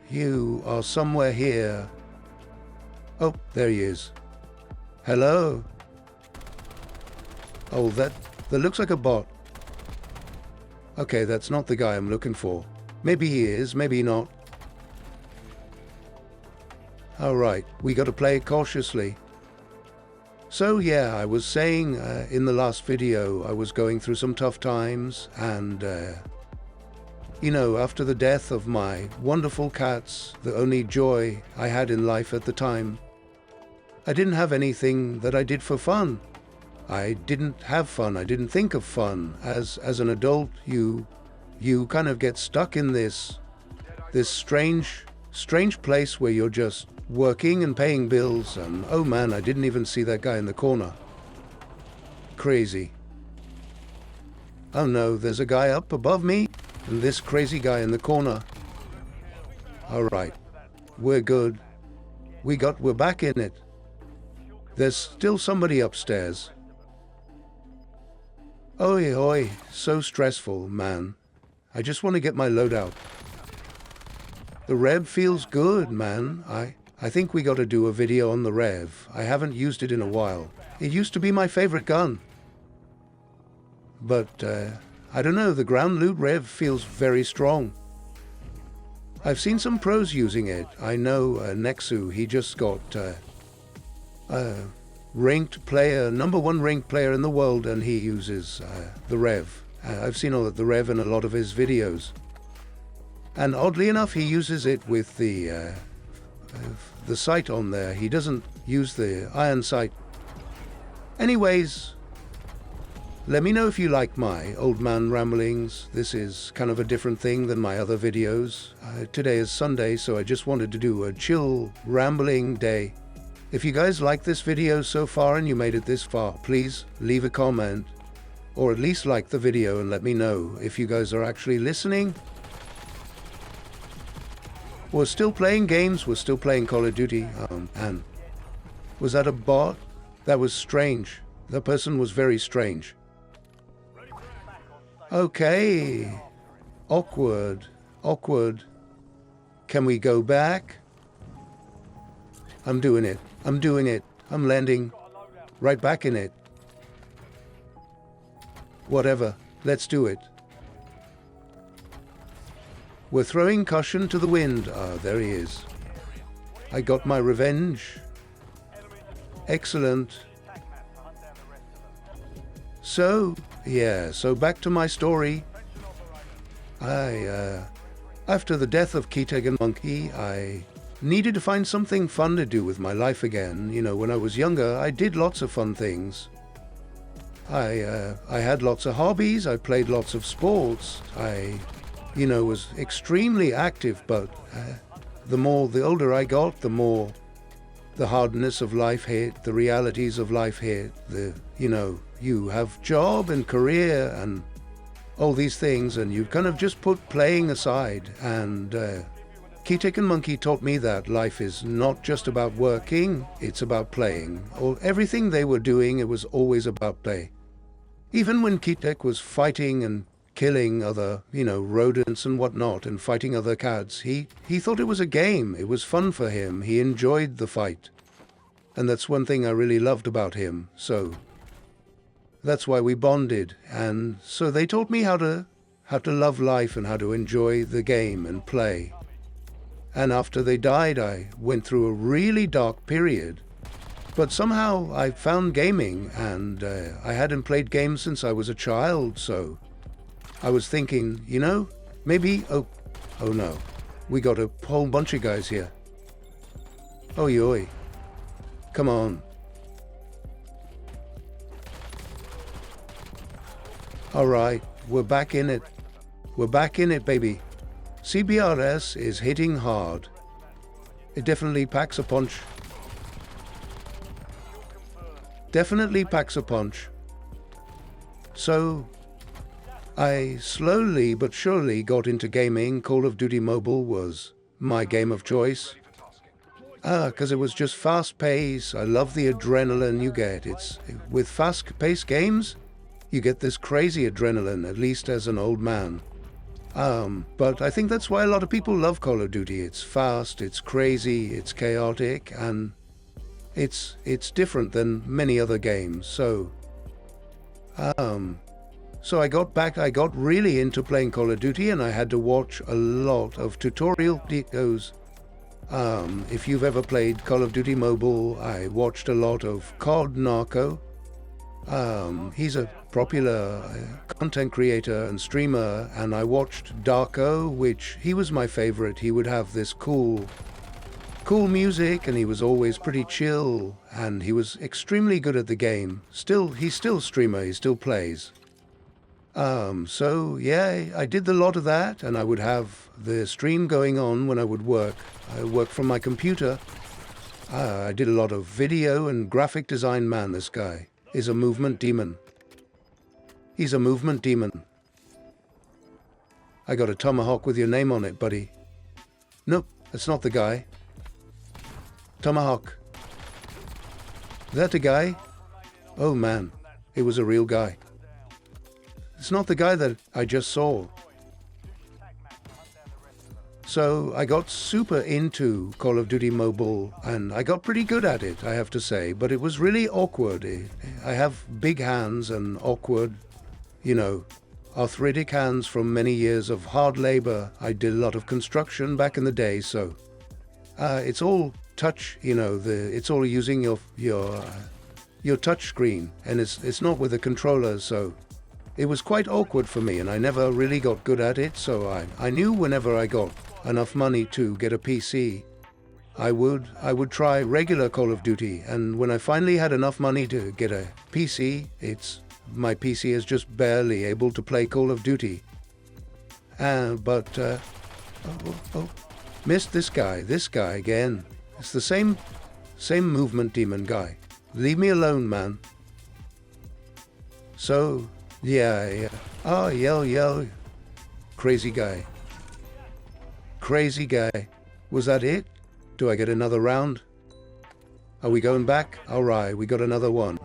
You are somewhere here. Oh, there he is. Hello. Oh, that looks like a bot. Okay, that's not the guy I'm looking for. Maybe he is, maybe not. Alright, we gotta play it cautiously. So yeah, I was saying in the last video I was going through some tough times, and after the death of my wonderful cats, the only joy I had in life at the time, I didn't have anything that I did for fun. I didn't have fun. I didn't think of fun. As an adult, you kind of get stuck in this strange place where you're just working and paying bills, and oh man, I didn't even see that guy in the corner. Crazy. Oh no, there's a guy up above me, and this crazy guy in the corner. Alright, we're good. We're back in it. There's still somebody upstairs. Oi, oi, so stressful, man. I just want to get my load out. The Rev feels good, man. I think we got to do a video on the Rev. I haven't used it in a while. It used to be my favorite gun. But, I don't know, the ground loot Rev feels very strong. I've seen some pros using it. I know Nexu, he just got ranked player, #1 ranked player in the world, and he uses the Rev. I've seen the Rev in a lot of his videos. And oddly enough, he uses it with the sight on there. He doesn't use the iron sight. Anyways, let me know if you like my old man ramblings. This is kind of a different thing than my other videos. Today is Sunday, so I just wanted to do a chill, rambling day. If you guys like this video so far and you made it this far, please leave a comment, or at least like the video and let me know if you guys are actually listening. We're still playing games, we're still playing Call of Duty, and was that a bot? That was strange. That person was very strange. Okay. Awkward. Awkward. Can we go back? I'm doing it. I'm doing it. I'm landing right back in it. Whatever. Let's do it. We're throwing caution to the wind. Ah, there he is. I got my revenge. Excellent. So, yeah, so back to my story. After the death of Keytag and Monkey, I needed to find something fun to do with my life again. You know, when I was younger, I did lots of fun things. I had lots of hobbies, I played lots of sports, I was extremely active, but the older I got, the more the hardness of life hit, the realities of life hit, you have job and career and all these things, and you kind of just put playing aside. And Keytag and Monkey taught me that life is not just about working, it's about playing. Or everything they were doing, it was always about play. Even when Keytag was fighting and killing other, rodents and whatnot, and fighting other cats, he thought it was a game. It was fun for him. He enjoyed the fight. And that's one thing I really loved about him. So that's why we bonded. And so they taught me how to love life and how to enjoy the game and play. And after they died, I went through a really dark period. But somehow I found gaming, and I hadn't played games since I was a child, so I was thinking, maybe, oh no, we got a whole bunch of guys here. Oi, oi, come on. All right, we're back in it. We're back in it, baby. CBRS is hitting hard. It definitely packs a punch. Definitely packs a punch. So I slowly but surely got into gaming. Call of Duty Mobile was my game of choice. Because it was just fast pace. I love the adrenaline you get. It's with fast paced games, you get this crazy adrenaline, at least as an old man. But I think that's why a lot of people love Call of Duty. It's fast, it's crazy, it's chaotic, and it's different than many other games. So I got really into playing Call of Duty, and I had to watch a lot of tutorial videos. If you've ever played Call of Duty Mobile, I watched a lot of COD Narco. He's a popular content creator and streamer, and I watched Darko, which he was my favorite. He would have this cool music, and he was always pretty chill, and he was extremely good at the game. He's still a streamer, he still plays. So yeah, I did a lot of that, and I would have the stream going on when I would work. I worked from my computer. I did a lot of video and graphic design. Man, this guy is a movement demon. He's a movement demon. I got a tomahawk with your name on it, buddy. Nope, that's not the guy. Tomahawk. Is that the guy? Oh man, it was a real guy. It's not the guy that I just saw. So I got super into Call of Duty Mobile, and I got pretty good at it, I have to say, but it was really awkward. I have big hands and awkward, arthritic hands from many years of hard labor. I did a lot of construction back in the day, so it's all touch, it's all using your touch screen, and it's not with a controller, so it was quite awkward for me, and I never really got good at it. So I knew whenever I got enough money to get a PC, I would try regular Call of Duty. And when I finally had enough money to get a PC, my PC is just barely able to play Call of Duty. Missed this guy again. It's the same movement demon guy. Leave me alone, man. So, yeah. Oh, yell. Crazy guy. Was that it? Do I get another round? Are we going back? Alright, we got another one.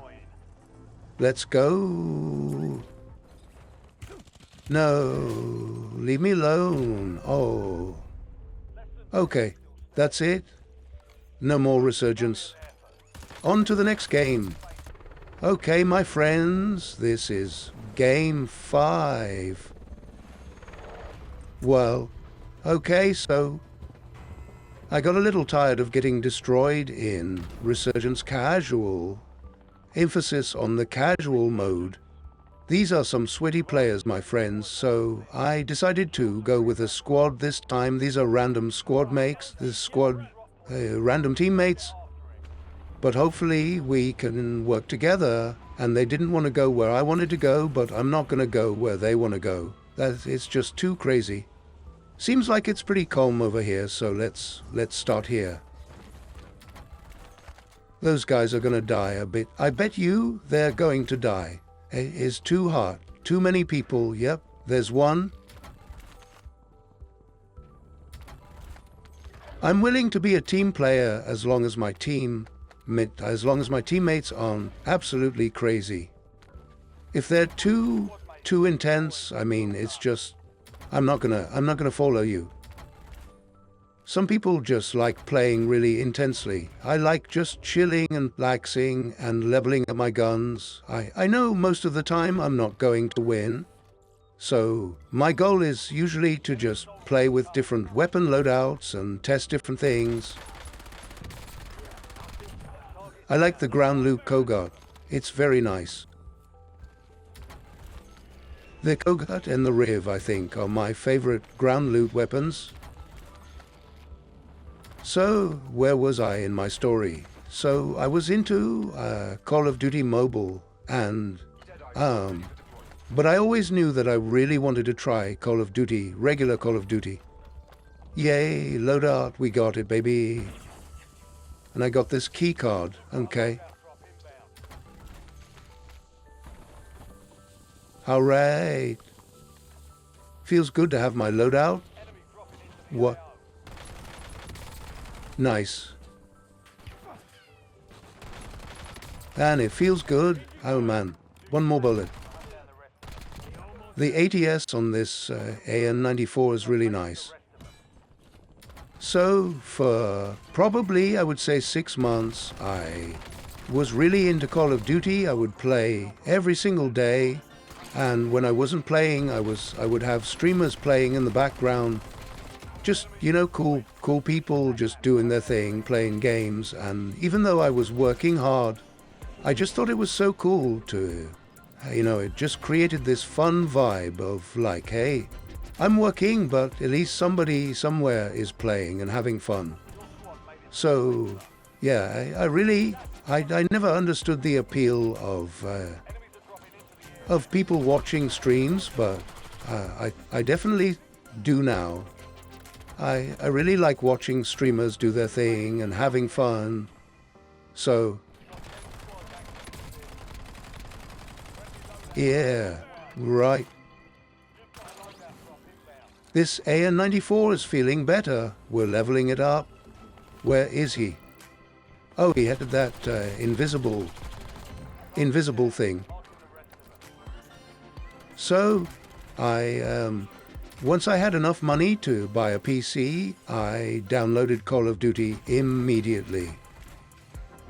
Let's go. No, leave me alone. Oh. Okay, that's it. No more resurgence. On to the next game. Okay, my friends, this is game 5. Well, okay, so I got a little tired of getting destroyed in Resurgence Casual. Emphasis on the casual mode. These are some sweaty players, my friends, so I decided to go with a squad this time. These are random squad mates, random teammates. But hopefully we can work together, and they didn't want to go where I wanted to go, but I'm not going to go where they want to go. It's just too crazy. Seems like it's pretty calm over here, so let's start here. Those guys are going to die a bit. I bet you they're going to die. It's too hard. Too many people. Yep, there's one. I'm willing to be a team player as long as my teammates aren't absolutely crazy. If they're too intense, I mean, it's just I'm not gonna follow you. Some people just like playing really intensely. I like just chilling and relaxing and leveling up my guns. I know most of the time I'm not going to win. So my goal is usually to just play with different weapon loadouts and test different things. I like the ground loot Kogut. It's very nice. The Kogut and the Riv, I think, are my favorite ground loot weapons. So, where was I in my story? So, I was into Call of Duty Mobile, and, but I always knew that I really wanted to try Call of Duty, regular Call of Duty. Yay, loadout, we got it, baby. And I got this key card, okay. Alright. Feels good to have my loadout. What? Nice. And it feels good. Oh man, one more bullet. The ATS on this AN94 is really nice. So for probably, I would say 6 months, I was really into Call of Duty. I would play every single day. And when I wasn't playing, I would have streamers playing in the background. Just, cool people just doing their thing, playing games. And even though I was working hard, I just thought it was so cool to, it just created this fun vibe of like, hey, I'm working, but at least somebody somewhere is playing and having fun. So, yeah, I never understood the appeal of people watching streams, but I definitely do now. I really like watching streamers do their thing and having fun. So, yeah, right. This AN94 is feeling better. We're leveling it up. Where is he? Oh, he had that invisible thing. So, once I had enough money to buy a PC, I downloaded Call of Duty immediately.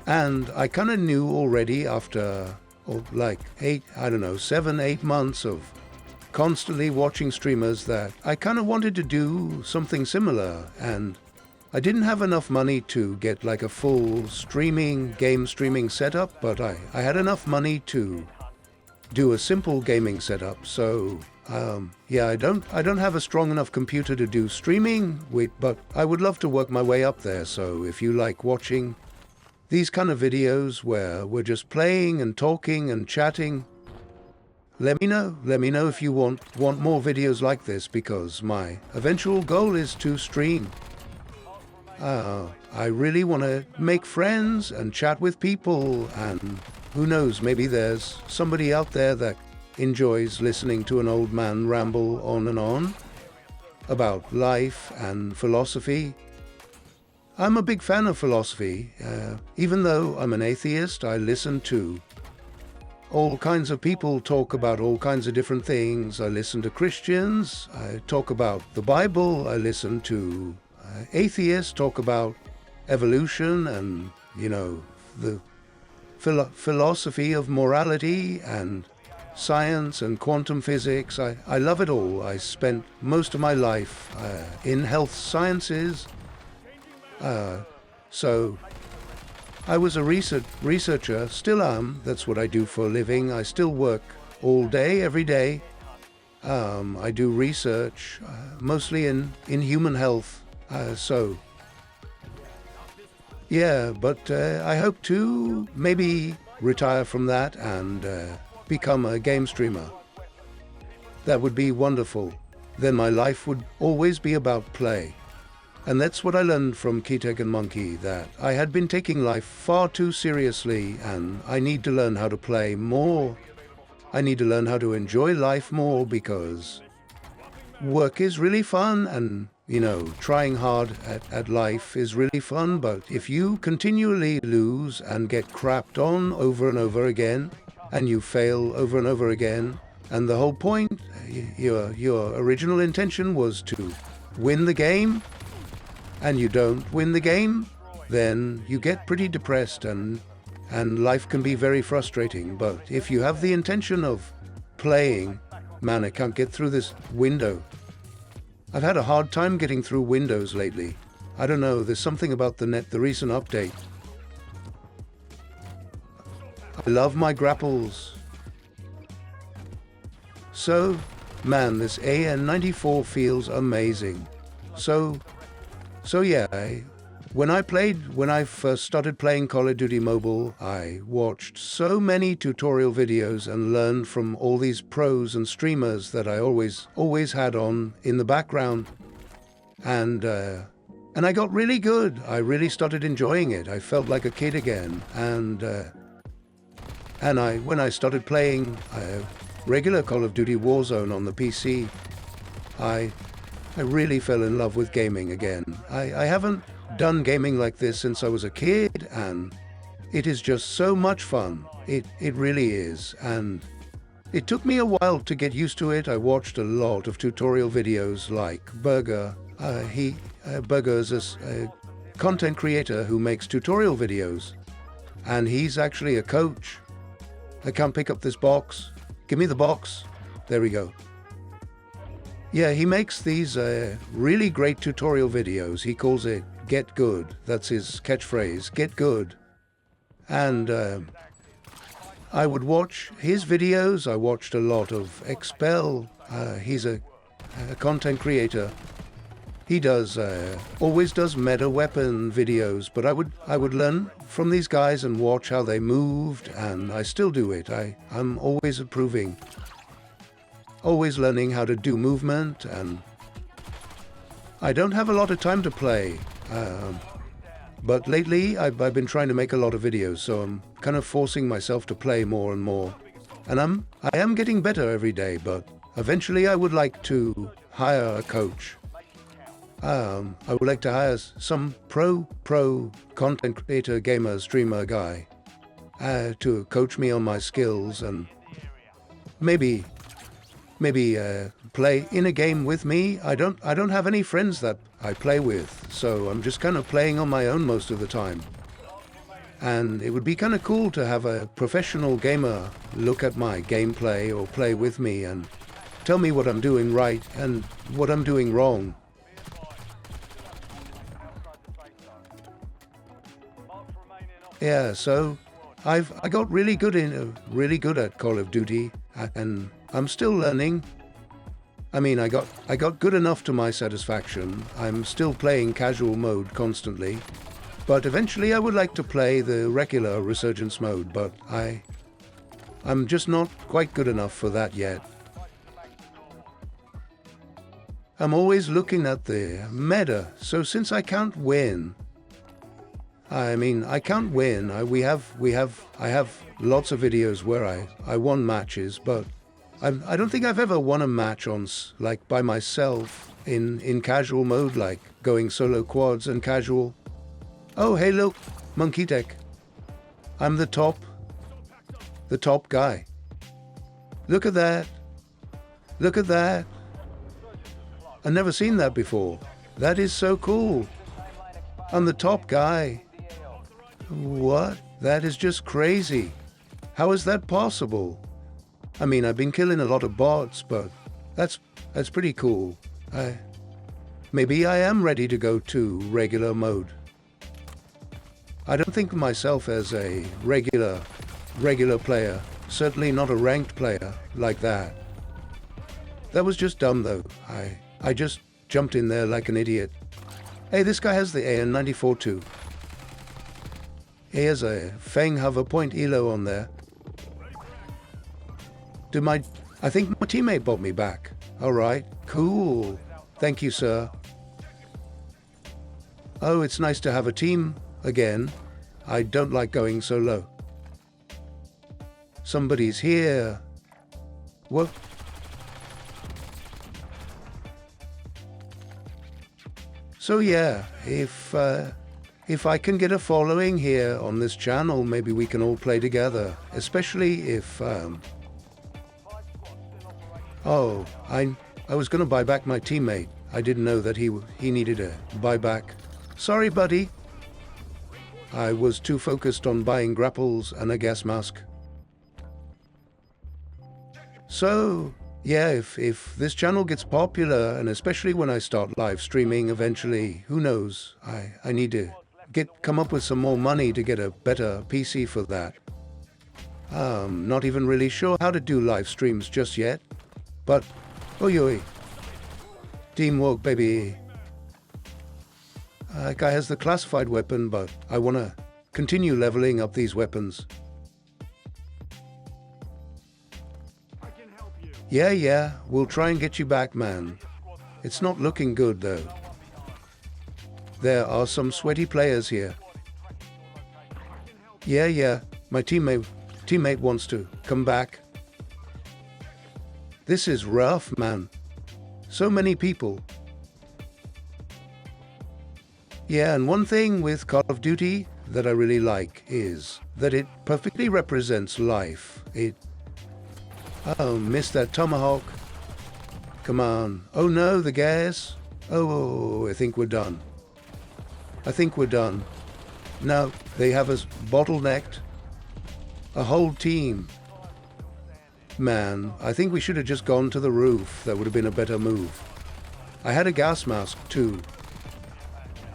And I kind of knew already after, 7, 8 months of constantly watching streamers that I kind of wanted to do something similar. And I didn't have enough money to get like a full game streaming setup, but I had enough money to do a simple gaming setup. So yeah, I don't have a strong enough computer to do streaming, but I would love to work my way up there. So if you like watching these kind of videos where we're just playing and talking and chatting, let me know. Let me know if you want more videos like this, because my eventual goal is to stream. I really want to make friends and chat with people, and who knows, maybe there's somebody out there that enjoys listening to an old man ramble on and on about life and philosophy. I'm a big fan of philosophy. Even though I'm an atheist, I listen to all kinds of people talk about all kinds of different things. I listen to Christians, I talk about the Bible, I listen to atheists talk about evolution and, you know, the philosophy of morality and science and quantum physics. I love it all. I spent most of my life in health sciences. So I was a researcher, still am. That's what I do for a living. I still work all day, every day. I do research, mostly in human health. So, yeah, but I hope to maybe retire from that and become a game streamer. That would be wonderful. Then my life would always be about play. And that's what I learned from Ketek and Monkey, that I had been taking life far too seriously, and I need to learn how to play more. I need to learn how to enjoy life more, because work is really fun, and, you know, trying hard at life is really fun, but if you continually lose and get crapped on over and over again, and you fail over and over again, and the whole point, your original intention was to win the game, and you don't win the game, then you get pretty depressed, and life can be very frustrating. But if you have the intention of playing, man, I can't get through this window. I've had a hard time getting through Windows lately. I don't know, there's something about the recent update. I love my grapples. So, man, this AN94 feels amazing. So yeah, when I first started playing Call of Duty Mobile, I watched so many tutorial videos and learned from all these pros and streamers that I always had on in the background. And I got really good. I really started enjoying it. I felt like a kid again. And when I started playing regular Call of Duty Warzone on the PC, I really fell in love with gaming again. I haven't done gaming like this since I was a kid, and it is just so much fun. It really is, and it took me a while to get used to it. I watched a lot of tutorial videos like Burger. Burger's a content creator who makes tutorial videos, and he's actually a coach. I can't pick up this box. Give me the box. There we go. Yeah, he makes these really great tutorial videos. He calls it Get Good. That's his catchphrase, Get Good. And I would watch his videos. I watched a lot of Expel. He's a content creator. He always does meta weapon videos, but I would learn from these guys and watch how they moved, and I still do it. I'm always improving. Always learning how to do movement, and I don't have a lot of time to play, but lately I've been trying to make a lot of videos, so I'm kind of forcing myself to play more and more, and I am getting better every day. But eventually I would like to hire a coach. I would like to hire some pro content creator, gamer, streamer guy to coach me on my skills, and maybe play in a game with me. I don't have any friends that I play with, so I'm just kind of playing on my own most of the time. And it would be kind of cool to have a professional gamer look at my gameplay or play with me and tell me what I'm doing right and what I'm doing wrong. Yeah, so I got really good at Call of Duty, and I'm still learning. I mean, I got good enough to my satisfaction. I'm still playing casual mode constantly, but eventually I would like to play the regular Resurgence mode, but I'm just not quite good enough for that yet. I'm always looking at the meta, so since I can't win, I can't win. I have lots of videos where I won matches, but I don't think I've ever won a match like by myself in casual mode, like going solo quads and casual. Oh, hey, look, Monkey Tech. I'm the top guy. Look at that. Look at that. I've never seen that before. That is so cool. I'm the top guy. What? That is just crazy. How is that possible? I mean, I've been killing a lot of bots, but that's pretty cool. Maybe I am ready to go to regular mode. I don't think of myself as a regular player. Certainly not a ranked player like that. That was just dumb though. I just jumped in there like an idiot. Hey, this guy has the AN94 too. He has a Fang hover point elo on there. I think my teammate bought me back. Alright, cool. Thank you, sir. Oh, it's nice to have a team again. I don't like going so low. Somebody's here. What? So yeah, if I can get a following here on this channel, maybe we can all play together. Especially if oh, I was gonna buy back my teammate. I didn't know that he needed a buyback. Sorry, buddy. I was too focused on buying grapples and a gas mask. So, yeah, if this channel gets popular, and especially when I start live streaming eventually, who knows? I need to come up with some more money to get a better PC for that. Not even really sure how to do live streams just yet, but oi, teamwork, baby. That guy has the classified weapon, but I want to continue leveling up these weapons. Yeah, we'll try and get you back, man. It's not looking good, though. There are some sweaty players here. Yeah, my teammate wants to come back. This is rough, man. So many people. Yeah, and one thing with Call of Duty that I really like is that it perfectly represents life. Oh, missed that tomahawk. Come on. Oh no, the gas. Oh, I think we're done. No, they have us bottlenecked. A whole team. Man, I think we should have just gone to the roof. That would have been a better move. I had a gas mask too.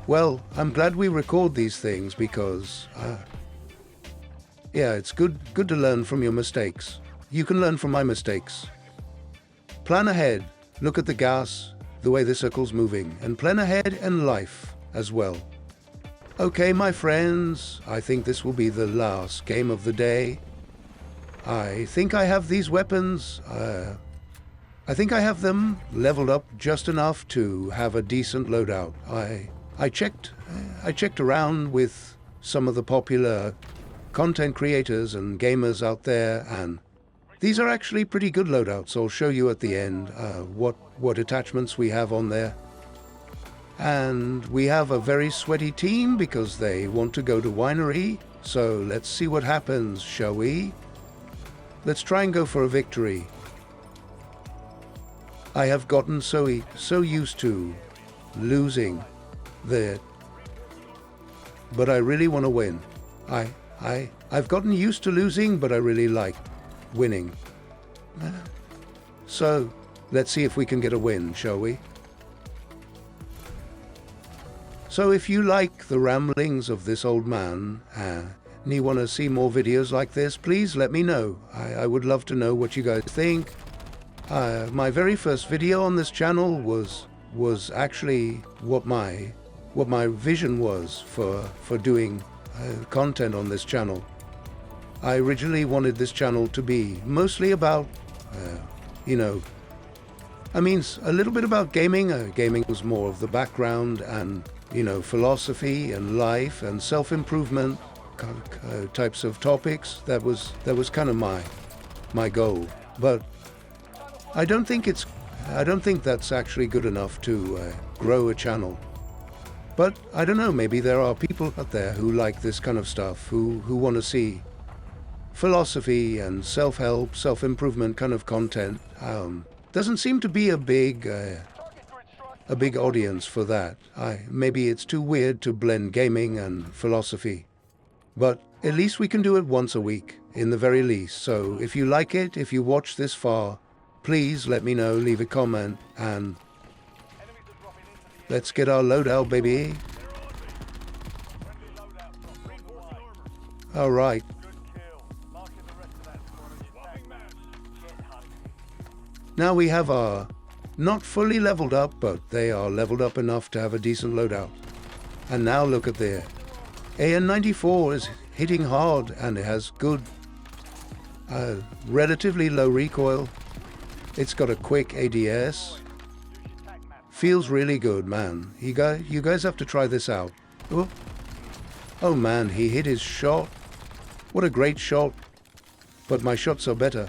Well, I'm glad we record these things because, yeah, it's good to learn from your mistakes. You can learn from my mistakes. Plan ahead. Look at the gas, the way the circle's moving, and plan ahead in life as well. Okay, my friends, I think this will be the last game of the day. I think I have these weapons. I think I have them leveled up just enough to have a decent loadout. I checked around with some of the popular content creators and gamers out there, and these are actually pretty good loadouts. I'll show you at the end what attachments we have on there. And we have a very sweaty team because they want to go to winery. So let's see what happens, shall we? Let's try and go for a victory. I have gotten so used to losing that, but I really want to win. I've gotten used to losing, but I really like winning. So let's see if we can get a win, shall we? So if you like the ramblings of this old man, and you want to see more videos like this, please let me know. I would love to know what you guys think. My very first video on this channel was actually what my vision was for doing content on this channel. I originally wanted this channel to be mostly about, you know, I mean, a little bit about gaming. Gaming was more of the background, and, you know, philosophy and life and self-improvement types of topics. That was kind of my goal. But I don't think that's actually good enough to grow a channel. But I don't know, maybe there are people out there who like this kind of stuff, who want to see philosophy and self-help, self-improvement kind of content. Doesn't seem to be a big audience for that. Maybe it's too weird to blend gaming and philosophy. But at least we can do it once a week, in the very least. So if you like it, if you watch this far, please let me know, leave a comment, and let's get our loadout, baby. All right. Now we have our, not fully leveled up, but they are leveled up enough to have a decent loadout. And now look at there. AN94 is hitting hard, and it has good, relatively low recoil. It's got a quick ADS. Feels really good, man. You guys have to try this out. Oh man, he hit his shot. What a great shot. But my shots are better.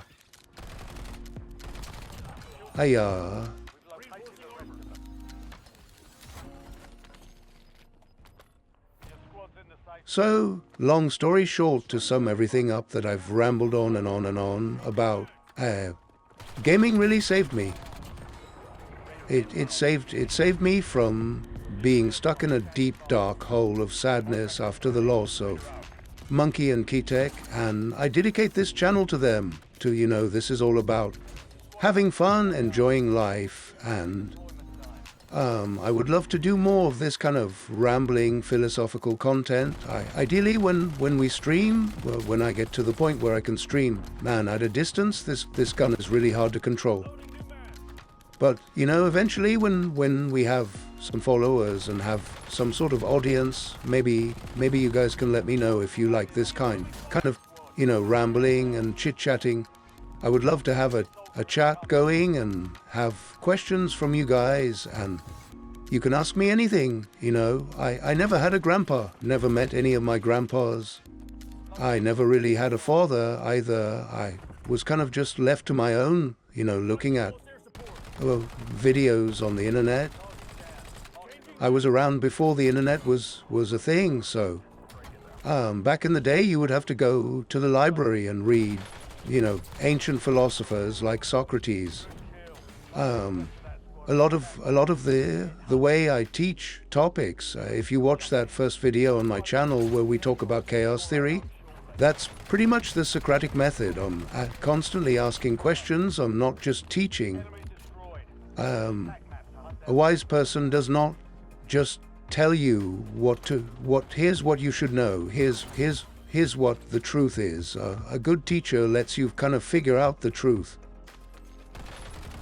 Hiya. So, long story short, to sum everything up that I've rambled on and on and on about, gaming really saved me. It saved me from being stuck in a deep dark hole of sadness after the loss of Monkey and Keytech, and I dedicate this channel to them, to, you know, this is all about having fun, enjoying life, and I would love to do more of this kind of rambling philosophical content. Ideally when we stream, well, when I get to the point where I can stream, man, at a distance, this gun is really hard to control. But, you know, eventually when we have some followers and have some sort of audience, maybe you guys can let me know if you like this kind of, you know, rambling and chit-chatting. I would love to have a chat going and have questions from you guys, and you can ask me anything, you know. I never had a grandpa, never met any of my grandpas. I never really had a father either. I was kind of just left to my own, you know, looking at videos on the internet. I was around before the internet was a thing, so back in the day you would have to go to the library and read, you know, ancient philosophers like Socrates. A lot of the way I teach topics, if you watch that first video on my channel where we talk about chaos theory, that's pretty much the Socratic method. I'm constantly asking questions. I'm not just teaching. A wise person does not just tell you here's what you should know. Here's what the truth is. A good teacher lets you kind of figure out the truth.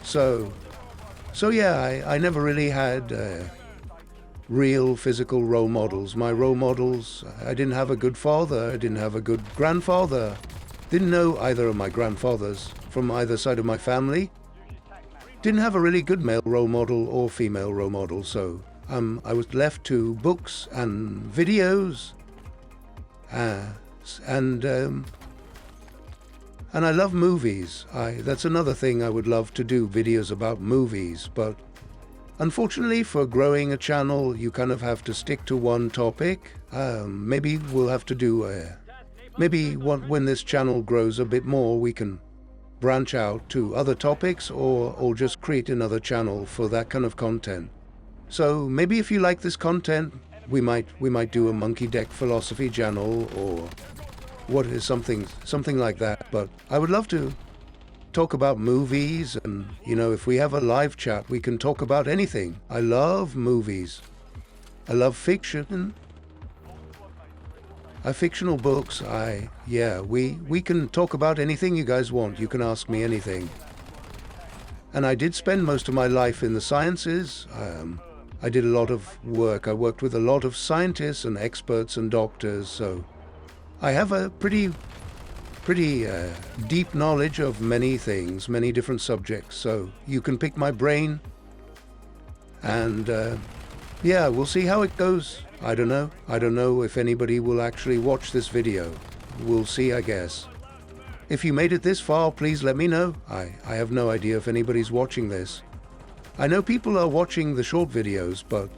So yeah, I never really had real physical role models. My role models, I didn't have a good father, I didn't have a good grandfather. Didn't know either of my grandfathers from either side of my family. Didn't have a really good male role model or female role model, so I was left to books and videos. And I love movies. That's another thing I would love to do, videos about movies, but unfortunately for growing a channel you kind of have to stick to one topic. Maybe we'll have to do when this channel grows a bit more we can branch out to other topics, or just create another channel for that kind of content. So maybe if you like this content, we might do a monkey deck philosophy channel, or what is something like that. But I would love to talk about movies, and, you know, if we have a live chat we can talk about anything. I love movies. I love fiction. Fictional books, we can talk about anything you guys want. You can ask me anything. And I did spend most of my life in the sciences. I did a lot of work. I worked with a lot of scientists and experts and doctors, so I have a pretty deep knowledge of many things, many different subjects. So you can pick my brain, and yeah, we'll see how it goes. I don't know. I don't know if anybody will actually watch this video. We'll see, I guess. If you made it this far, please let me know. I have no idea if anybody's watching this. I know people are watching the short videos, but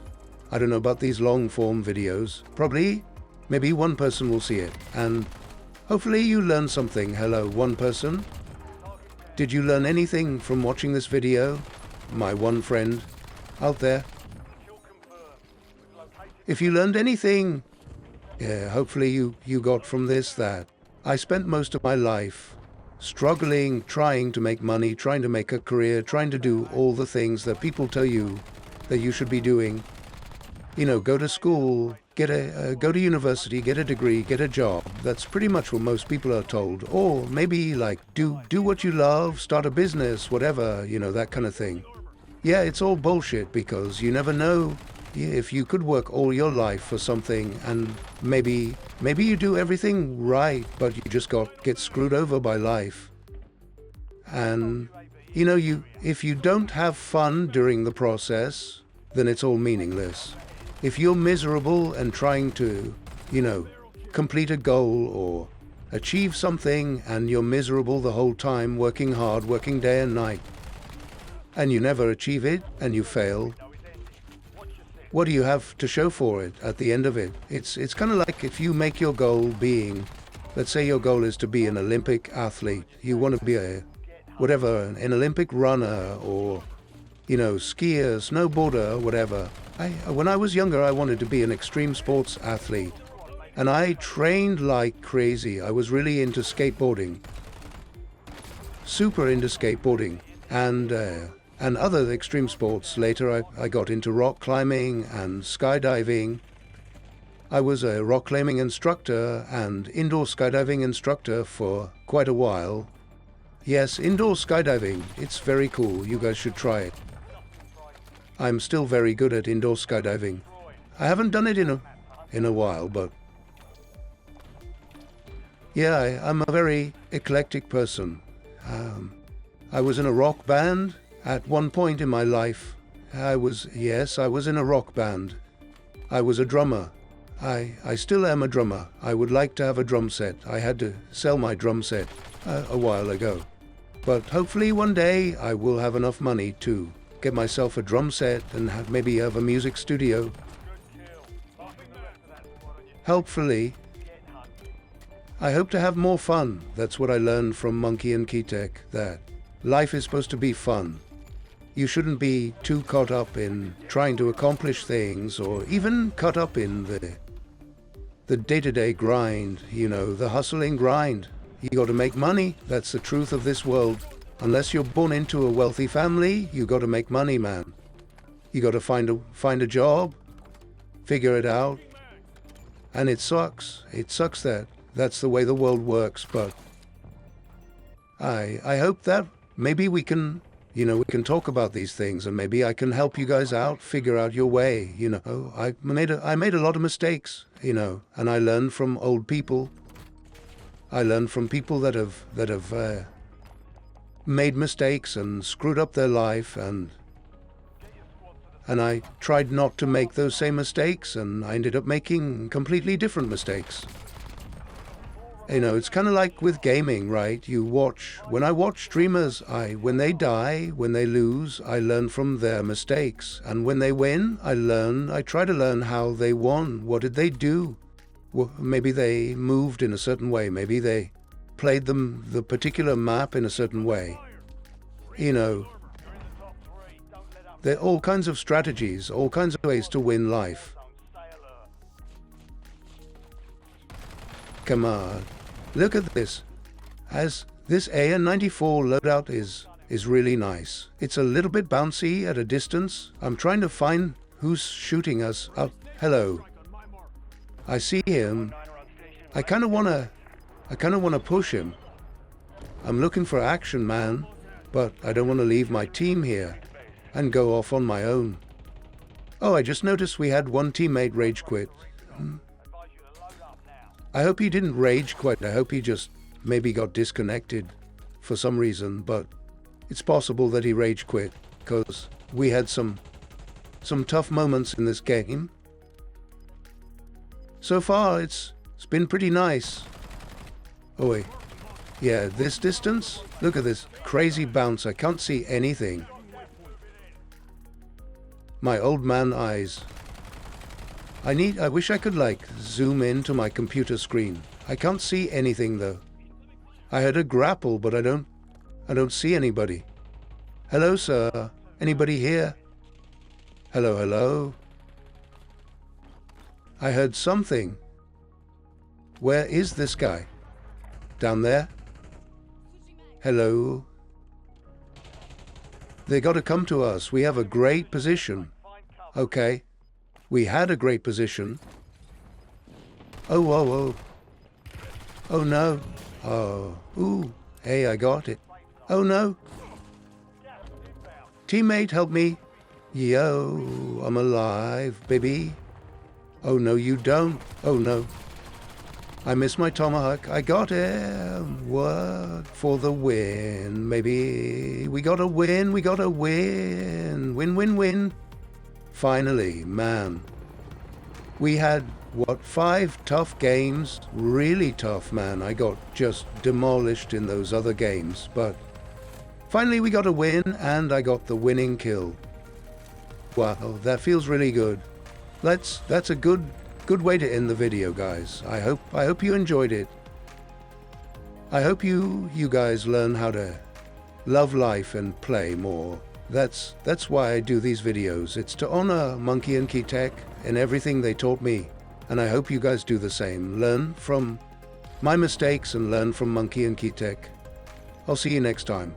I don't know about these long-form videos. Probably, maybe one person will see it, and hopefully you learn something. Hello, one person. Did you learn anything from watching this video? My one friend out there. If you learned anything, yeah, hopefully you got from this that I spent most of my life struggling, trying to make money, trying to make a career, trying to do all the things that people tell you that you should be doing. You know, go to school, go to university, get a degree, get a job. That's pretty much what most people are told. Or maybe like do what you love, start a business, whatever, you know, that kind of thing. Yeah, it's all bullshit, because you never know if you could work all your life for something, and maybe you do everything right, but you just get screwed over by life. And you know, if you don't have fun during the process, then it's all meaningless. If you're miserable and trying to, you know, complete a goal or achieve something, and you're miserable the whole time, working hard, working day and night, and you never achieve it and you fail, what do you have to show for it at the end of it? It's kind of like if you make your goal being, let's say your goal is to be an Olympic athlete. You want to be an Olympic runner, or, you know, skier, snowboarder, whatever. When I was younger, I wanted to be an extreme sports athlete, and I trained like crazy. I was really into skateboarding, super into skateboarding, and other extreme sports. Later I got into rock climbing and skydiving. I was a rock climbing instructor and indoor skydiving instructor for quite a while. Yes, indoor skydiving, it's very cool. You guys should try it. I'm still very good at indoor skydiving. I haven't done it in a while, but yeah, I'm a very eclectic person. I was in a rock band at one point in my life. I was in a rock band. I was a drummer. I still am a drummer. I would like to have a drum set. I had to sell my drum set a while ago. But hopefully one day I will have enough money to get myself a drum set and maybe have a music studio. Hopefully. I hope to have more fun. That's what I learned from Monkey and Keytech, that life is supposed to be fun. You shouldn't be too caught up in trying to accomplish things, or even caught up in the day-to-day grind, you know, the hustling grind. You got to make money. That's the truth of this world. Unless you're born into a wealthy family, you got to make money, man. You got to find a job, figure it out. And it sucks. It sucks that that's the way the world works, but I hope that maybe we can, you know, we can talk about these things, and maybe I can help you guys out, figure out your way, you know. I made a lot of mistakes, you know, and I learned from old people. I learned from people that have made mistakes and screwed up their life, and I tried not to make those same mistakes, and I ended up making completely different mistakes. You know, it's kind of like with gaming, right? When I watch streamers, when they die, when they lose, I learn from their mistakes. And when they win, I try to learn how they won. What did they do? Well, maybe they moved in a certain way. Maybe they played the particular map in a certain way. You know, there are all kinds of strategies, all kinds of ways to win life. Come on, look at this. As this AN94 loadout is really nice. It's a little bit bouncy at a distance. I'm trying to find who's shooting us up. Hello. I see him. I kind of wanna push him. I'm looking for action, man, but I don't want to leave my team here and go off on my own. Oh, I just noticed we had one teammate rage quit. I hope he didn't rage quit. I hope he just maybe got disconnected for some reason, but it's possible that he rage quit because we had some tough moments in this game. So far, it's been pretty nice. Oh wait, yeah, this distance? Look at this crazy bounce. I can't see anything. My old man eyes. I wish I could like zoom into my computer screen. I can't see anything though. I heard a grapple, but I don't see anybody. Hello, sir. Anybody here? Hello, hello. I heard something. Where is this guy? Down there? Hello? They gotta come to us. We have a great position. Okay. We had a great position. Oh, whoa, whoa. Oh, no. Oh, ooh. Hey, I got it. Oh, no. Teammate, help me. Yo, I'm alive, baby. Oh, no, you don't. Oh, no. I missed my tomahawk. I got him. What? For the win, maybe. We got a win. We got a win. Win, win, win. Finally, man. We had, what, 5 tough games? Really tough, man. I got just demolished in those other games. But finally we got a win, and I got the winning kill. Wow, that feels really good. That's a good way to end the video, guys. I hope you enjoyed it. I hope you guys learn how to love life and play more. That's why I do these videos. It's to honor Monkey and Keytech and everything they taught me. And I hope you guys do the same. Learn from my mistakes and learn from Monkey and Keytech. I'll see you next time.